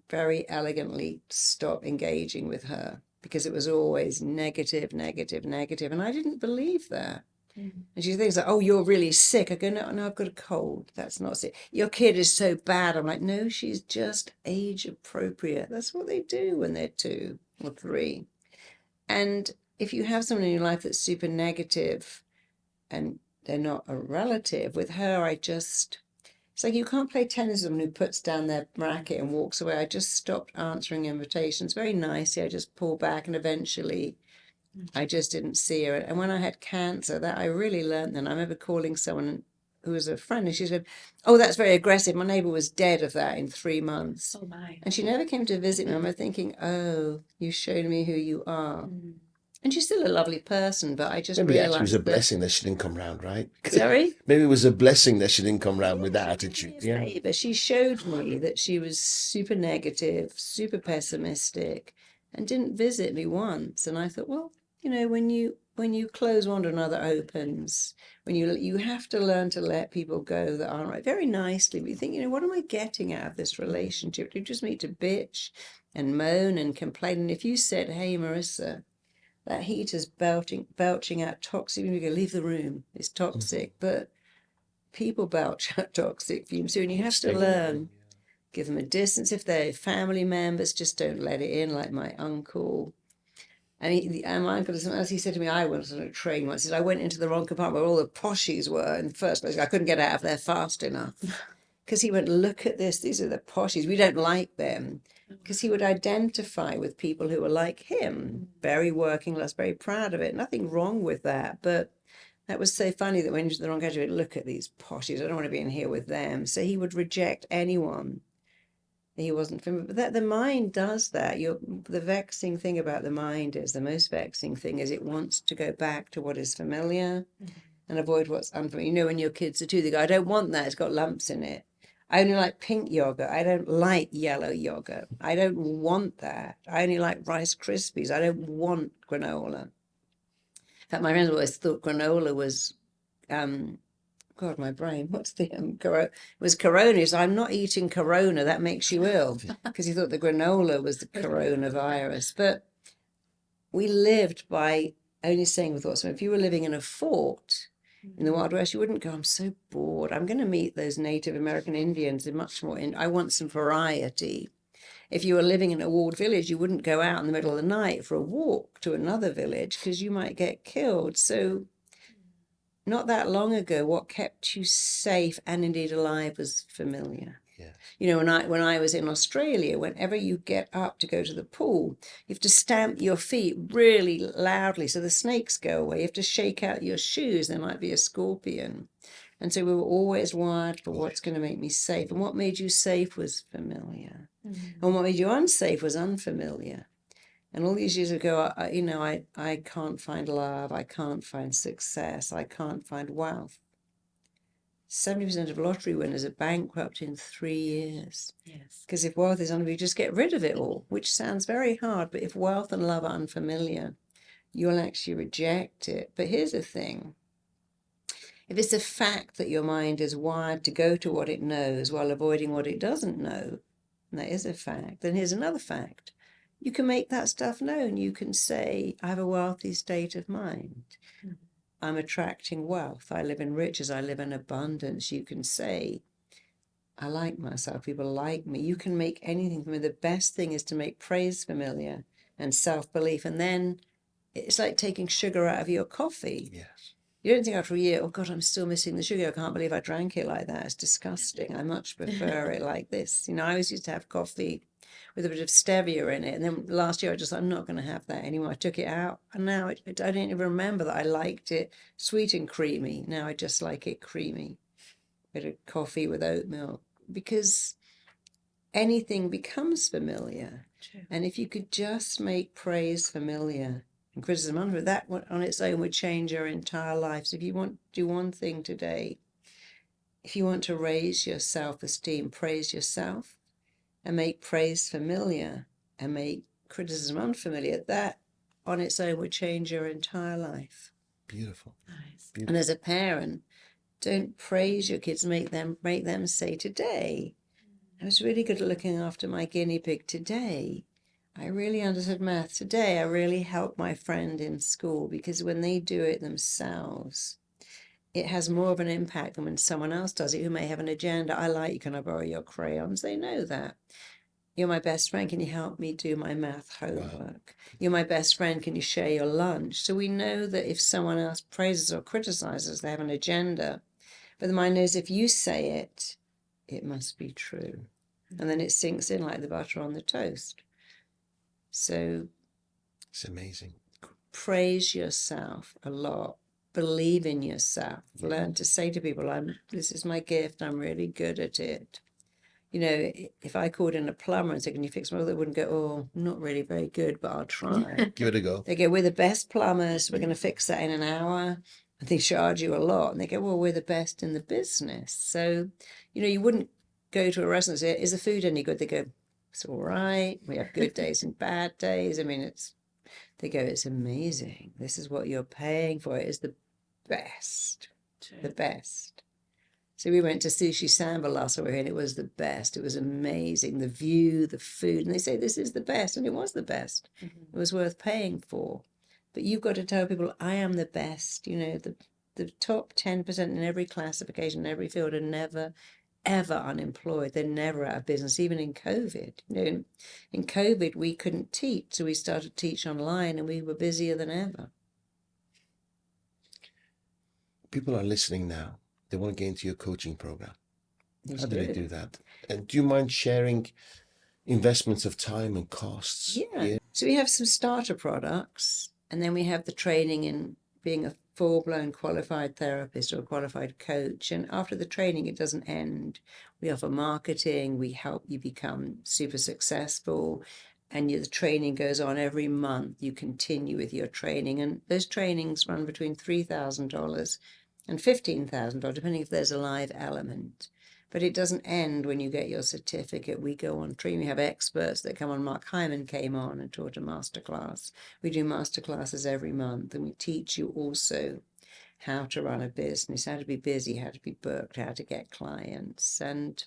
very elegantly stop engaging with her because it was always negative, negative, negative, and I didn't believe that. And she thinks like, oh, you're really sick. I go, no, no, I've got a cold. That's not sick. Your kid is so bad. I'm like, no, she's just age appropriate. That's what they do when they're 2 or 3. And if you have someone in your life that's super negative and they're not a relative, with her, it's like you can't play tennis with someone who puts down their racket and walks away. I just stopped answering invitations very nicely. I just pulled back, and eventually I just didn't see her. And when I had cancer, that I really learned then. I remember calling someone who was a friend, and she said, oh, that's very aggressive. My neighbor was dead of that in 3 months. Oh my. And she never came to visit me. I remember thinking, oh, you showed me who you are. And she's still a lovely person, but I just Maybe actually it was realized a that. blessing that she didn't come round, right? Sorry? Maybe it was a blessing that she didn't come round with that attitude. Yeah. But she showed me that she was super negative, super pessimistic, and didn't visit me once. And I thought, well, you know, when you close one, another opens. When you have to learn to let people go that aren't right, very nicely. But you think, you know, what am I getting out of this relationship? Do you just meet to bitch and moan and complain? And if you said, hey, Marisa, that heat is belching out toxic, you go, leave the room, it's toxic. But people belch out toxic fumes too, and you have to learn. Give them a distance. If they're family members, just don't let it in, like my uncle. And my uncle, as he said to me, I was on a train once, he said, I went into the wrong compartment where all the poshies were in the first place. I couldn't get out of there fast enough. Because he went, look at this, these are the poshies, we don't like them. Because he would identify with people who were like him, very working class, very proud of it. Nothing wrong with that. But that was so funny that when you're the wrong country, look at these poshies, I don't want to be in here with them. So he would reject anyone he wasn't familiar. But the mind does that. The vexing thing about the mind is, the most vexing thing is, it wants to go back to what is familiar and avoid what's unfamiliar. You know, when your kids are 2, they go, I don't want that, it's got lumps in it. I only like pink yogurt. I don't like yellow yogurt. I don't want that. I only like Rice Krispies. I don't want granola. In fact, my friends always thought granola was, God, my brain, what's the, it was Corona. So I'm not eating Corona, that makes you ill. Because he thought the granola was the coronavirus. But we lived by only saying with what's. If you were living in a fort in the Wild West, you wouldn't go, I'm so bored, I'm going to meet those Native American Indians. They're much more, I want some variety. If you were living in a walled village, you wouldn't go out in the middle of the night for a walk to another village because you might get killed. So not that long ago, what kept you safe and indeed alive was familiar. Yeah. You know, when I was in Australia, whenever you get up to go to the pool, you have to stamp your feet really loudly so the snakes go away. You have to shake out your shoes. There might be a scorpion. And so we were always wired for what's going to make me safe. And what made you safe was familiar. And what made you unsafe was unfamiliar. And all these years ago, I can't find love. I can't find success. I can't find wealth. 70% of lottery winners are bankrupt in 3 years. Yes. Because if wealth is unfamiliar, you just get rid of it all, which sounds very hard. But if wealth and love are unfamiliar, you'll actually reject it. But here's the thing. If it's a fact that your mind is wired to go to what it knows while avoiding what it doesn't know, and that is a fact, then here's another fact. You can make that stuff known. You can say, I have a wealthy state of mind. I'm attracting wealth. I live in riches. I live in abundance. You can say, I like myself. People like me. You can make anything familiar. The best thing is to make praise familiar and self-belief. And then it's like taking sugar out of your coffee. Yes. You don't think after a year, oh God, I'm still missing the sugar. I can't believe I drank it like that. It's disgusting. I much prefer it like this. You know, I always used to have coffee with a bit of stevia in it. And then last year I'm not going to have that anymore. I took it out. And now I don't even remember that I liked it sweet and creamy. Now I just like it creamy. Bit of coffee with oat milk. Because anything becomes familiar. True. And if you could just make praise familiar and criticism unfamiliar, that on its own would change your entire life. So if you want to do one thing today, if you want to raise your self-esteem, praise yourself and make praise familiar and make criticism unfamiliar, that on its own would change your entire life. Beautiful. Nice. Beautiful. And as a parent, don't praise your kids, make them say today, I was really good at looking after my guinea pig today. I really understood math today. I really helped my friend in school, because when they do it themselves, it has more of an impact than when someone else does it who may have an agenda. I like you, can I borrow your crayons? They know that. You're my best friend, can you help me do my math homework? Wow. You're my best friend, can you share your lunch? So we know that if someone else praises or criticizes, they have an agenda. But the mind knows if you say it, it must be true. And then it sinks in like the butter on the toast. So It's amazing. Praise yourself a lot. Believe in yourself. Learn to say to people, this is my gift, I'm really good at it. You know, if I called in a plumber and said, can you fix my, they wouldn't go, oh, not really very good, but I'll try. Give it a go. They go, we're the best plumbers, we're going to fix that in an hour. And they charge you a lot. And they go, well, we're the best in the business. So, you know, you wouldn't go to a restaurant and say, is the food any good? They go, it's all right. We have good days and bad days. I mean, they go, it's amazing. This is what you're paying for. It is the best. True. The best. So we went to Sushi Samba last week and it was the best. It was amazing. The view, the food. And they say, this is the best. And it was the best. Mm-hmm. It was worth paying for. But you've got to tell people, I am the best. You know, the top 10% in every classification, in every field are never, ever unemployed. They're never out of business, even in COVID. You know, in COVID, we couldn't teach. So we started to teach online and we were busier than ever. People are listening now. They want to get into your coaching program. How do they do that? And do you mind sharing investments of time and costs? Yeah. So we have some starter products, and then we have the training in being a full-blown qualified therapist or a qualified coach. And after the training, it doesn't end. We offer marketing. We help you become super successful. And the training goes on every month. You continue with your training. And those trainings run between $3,000 and $15,000, depending if there's a live element. But it doesn't end when you get your certificate. We go on training. We have experts that come on. Mark Hyman came on and taught a masterclass. We do masterclasses every month, and we teach you also how to run a business, how to be busy, how to be booked, how to get clients. And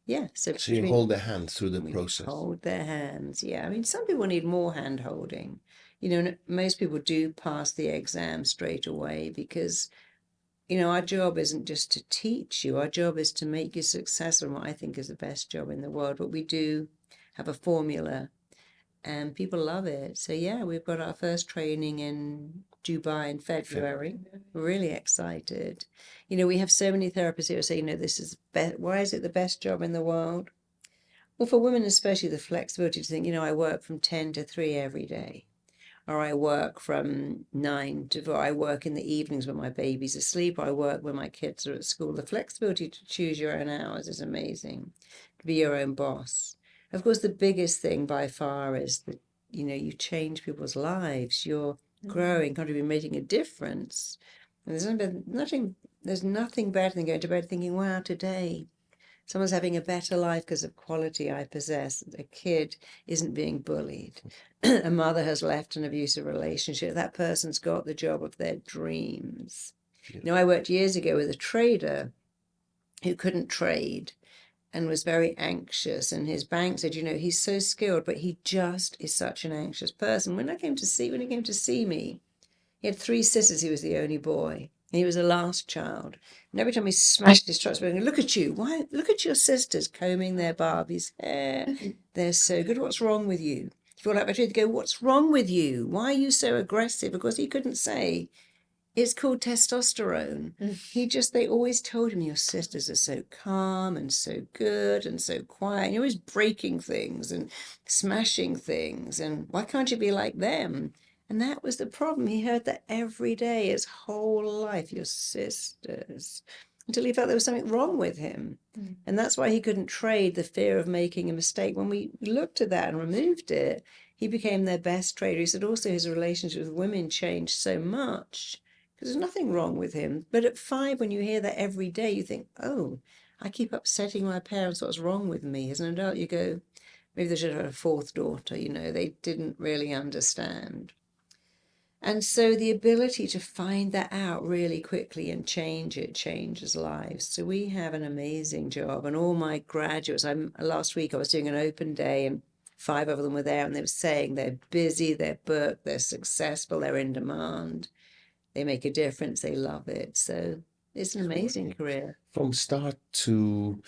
yeah, so you hold their hands through the process. Hold their hands, yeah. I mean, some people need more hand holding. You know, most people do pass the exam straight away because, you know, our job isn't just to teach you. Our job is to make you successful in what I think is the best job in the world. But we do have a formula and people love it. So yeah, we've got our first training in Dubai in February. We're really excited. You know, we have so many therapists here who say, you know, this is why is it the best job in the world? Well, for women especially, the flexibility to think, you know, I work from 10 to 3 every day. Or I work from 9 to 4. I work in the evenings when my baby's asleep. Or I work when my kids are at school. The flexibility to choose your own hours is amazing. To be your own boss. Of course, the biggest thing by far is that, you know, you change people's lives. You're growing, contributing, making a difference. And there's nothing better than going to bed thinking, wow, today someone's having a better life because of quality I possess. A kid isn't being bullied. A mother has left an abusive relationship. That person's got the job of their dreams. Yeah. You know, I worked years ago with a trader who couldn't trade and was very anxious. And his bank said, you know, he's so skilled, but he just is such an anxious person. When he came to see me, he had 3 sisters. He was the only boy. He was the last child. And every time he smashed his truck, look at you. Why? Look at your sisters combing their Barbie's hair. They're so good. What's wrong with you? You feel like they'd go, what's wrong with you? Why are you so aggressive? Because he couldn't say. It's called testosterone. They always told him, your sisters are so calm and so good and so quiet. And you're always breaking things and smashing things. And why can't you be like them? And that was the problem. He heard that every day, his whole life, your sisters, until he felt there was something wrong with him. And that's why he couldn't trade the fear of making a mistake. When we looked at that and removed it, he became their best trader. He said also his relationship with women changed so much because there's nothing wrong with him. But at 5, when you hear that every day, you think, oh, I keep upsetting my parents. What's wrong with me? As an adult, you go, maybe they should have had a 4th daughter. You know, they didn't really understand. And so the ability to find that out really quickly and change it changes lives. So we have an amazing job. And all my graduates, last week I was doing an open day and 5 of them were there and they were saying they're busy, they're booked, they're successful, they're in demand. They make a difference, they love it. So It's an amazing career. From start to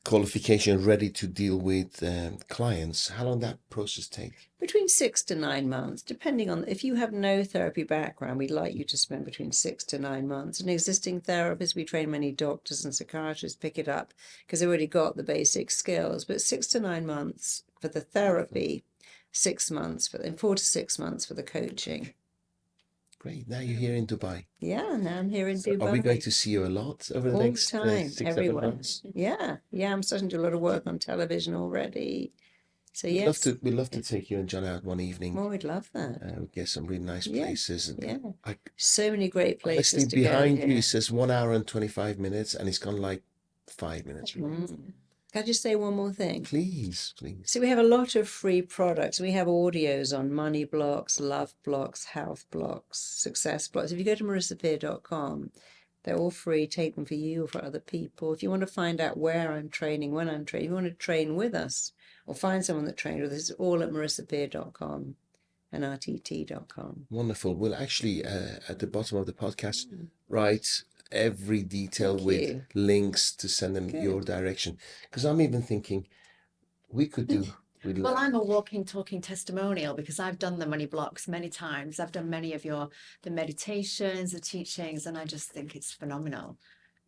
qualification, ready to deal with clients, how long that process take? Between 6 to 9 months, depending on if you have no therapy background, we'd like you to spend between 6 to 9 months. An existing therapist, we train many doctors and psychiatrists pick it up because they've already got the basic skills. But 6 to 9 months for the therapy, 6 months and 4 to 6 months for the coaching. Great. Now you're here in Dubai. Yeah, now I'm here in So Dubai. are we going to see you a lot over the all next the time, 6, 7 everywhere. months? Yeah, I'm starting to do a lot of work on television already. So yes, We'd love to take you and John out one evening. oh, we'd love that. Get some really nice Yeah, places. And yeah. So many great places honestly, to go behind you here. it says 1 hour and 25 minutes, and it's gone like 5 minutes. Can I just say one more thing? Please. So we have a lot of free products. We have audios on money blocks, love blocks, health blocks, success blocks. If you go to marisapeer.com, they're all free. Take them for you or for other people. If you want to find out where I'm training, when I'm training, if you want to train with us or find someone that trained with us, it's all at marisapeer.com and rtt.com. Wonderful. We'll actually, at the bottom of the podcast, write every detail Thank with you. links to send them your direction. Because I'm even thinking we could do. Well, I'm a walking, talking testimonial because I've done the money blocks many times. I've done many of the meditations, the teachings, and I just think it's phenomenal.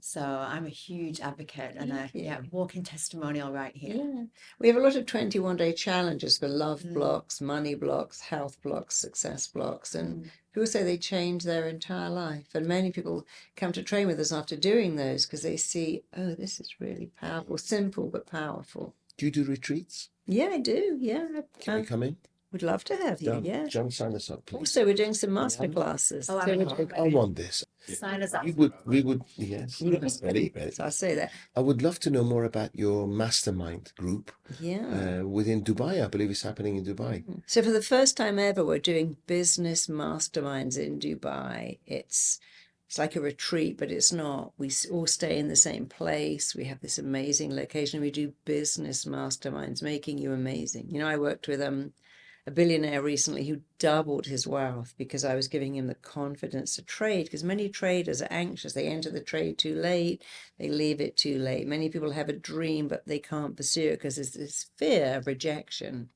So I'm a huge advocate and a walking testimonial right here. Yeah. We have a lot of 21-day challenges for love blocks, money blocks, health blocks, success blocks. And people say they change their entire life. And many people come to train with us after doing those because they see, oh, this is really powerful, simple but powerful. Do you do retreats? Yeah, I do. Yeah. Can we come in? We'd love to have you. John, Yeah. John, sign us up, please. Also, we're doing some master classes. Oh, I want this. Sign us up. We would, yes. Ready. So I say that. I would love to know more about your mastermind group Yeah. within Dubai. I believe it's happening in Dubai. So for the first time ever, we're doing business masterminds in Dubai. It's like a retreat, but it's not. We all stay in the same place. We have this amazing location. We do business masterminds, making you amazing. You know, I worked with a billionaire recently who doubled his wealth because I was giving him the confidence to trade, because many traders are anxious. They enter the trade too late. They leave it too late. Many people have a dream, but they can't pursue it because there's this fear of rejection.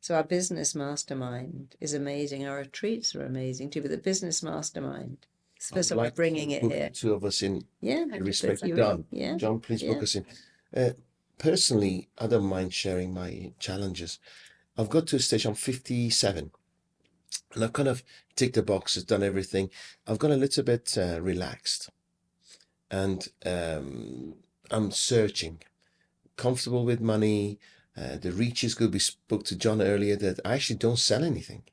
So our business mastermind is amazing. Our retreats are amazing too, but the business mastermind, it's the first time we're bringing it here. 2 of us in. Yeah. Respect you John. in. John, please book us in. Personally, I don't mind sharing my challenges. I've got to a stage, I'm 57, and I've kind of ticked the boxes, done everything. I've got a little bit relaxed, and I'm searching, comfortable with money. The reach is good. We spoke to John earlier that I actually don't sell anything.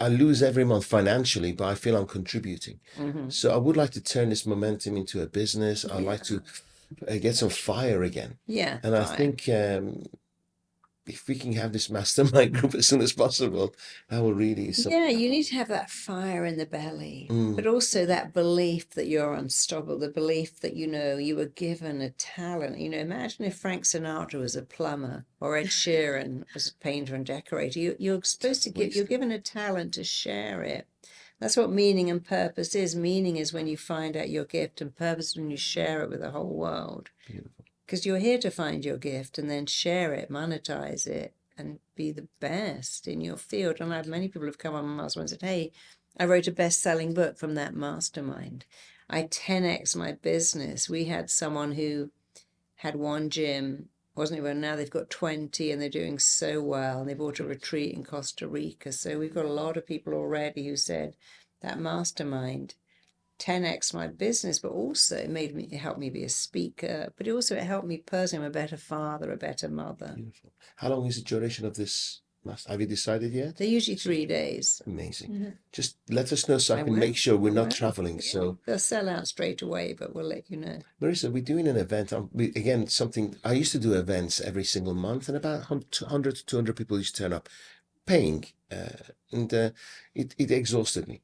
I lose every month financially, but I feel I'm contributing. So I would like to turn this momentum into a business. I'd like to get some fire again. Yeah. And I think if we can have this mastermind group as soon as possible, that will really. Yeah, you need to have that fire in the belly, but also that belief that you're unstoppable, the belief that, you know, you were given a talent. You know, imagine if Frank Sinatra was a plumber or Ed Sheeran was a painter and decorator. You're supposed to you're given a talent to share it. That's what meaning and purpose is. Meaning is when you find out your gift, and purpose when you share it with the whole world. Beautiful. Because you're here to find your gift and then share it, monetize it, and be the best in your field. And I've many people have come on my mastermind and said, hey, I wrote a best-selling book from that mastermind. I 10x my business. We had someone who had one gym, wasn't even, now they've got 20 and they're doing so well. And they bought a retreat in Costa Rica. So we've got a lot of people already who said that mastermind 10x my business, but also it helped me be a speaker, but it helped me personally. I'm a better father, a better mother. Beautiful. How long is the duration of this? Have you decided yet? They're usually 3 days. Amazing. Just let us know so I can make sure we're not traveling. Yeah. So they'll sell out straight away, but we'll let you know. Marisa, we're doing an event. Again, something I used to do events every single month, and about 100 to 200 people used to turn up, paying, and it exhausted me.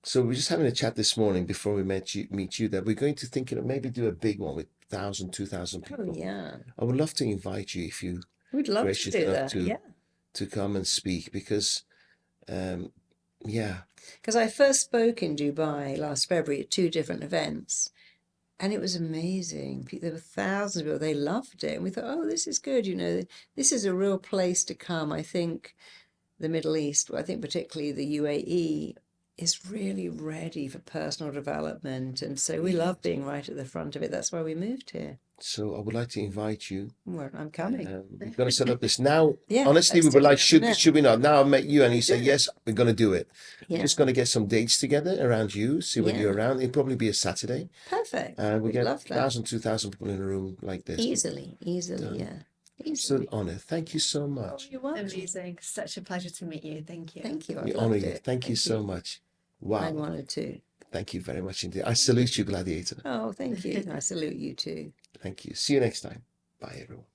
So we're just having a chat this morning before we meet you that we're going to think maybe do a big one with 1,000, 2,000 people. Oh, yeah. I would love to invite you if you would love to do that. To come and speak because, Because I first spoke in Dubai last February at 2 different events. And it was amazing. There were thousands of people. They loved it. And we thought, oh, this is good. You know, this is a real place to come. I think the Middle East, I think particularly the UAE, is really ready for personal development. And so we love being right at the front of it. That's why we moved here. So I would like to invite you. Well, I'm coming. We're going to set up this now. Yeah, Honestly, we let's were do like, it now. should we not? Now I met you and you say, do it. yes, we're going to do it. We're Yeah, just going to get some dates together around you, see when you're yeah, around. It'll probably be a Saturday. perfect. And we We'd get love that. 1,000, 2,000 people in a room like this. Easily, Done. yeah. Absolute Easily. honor. Thank you so Oh, much. you're welcome. Amazing. Such a pleasure to meet you. Thank you. Thank you. I've We honor loved you. it. Thank you so much. Wow. I wanted to. Thank you very much indeed. I salute you, Gladiator. Oh, thank you. I salute you too. Thank you. See you next time. Bye, everyone.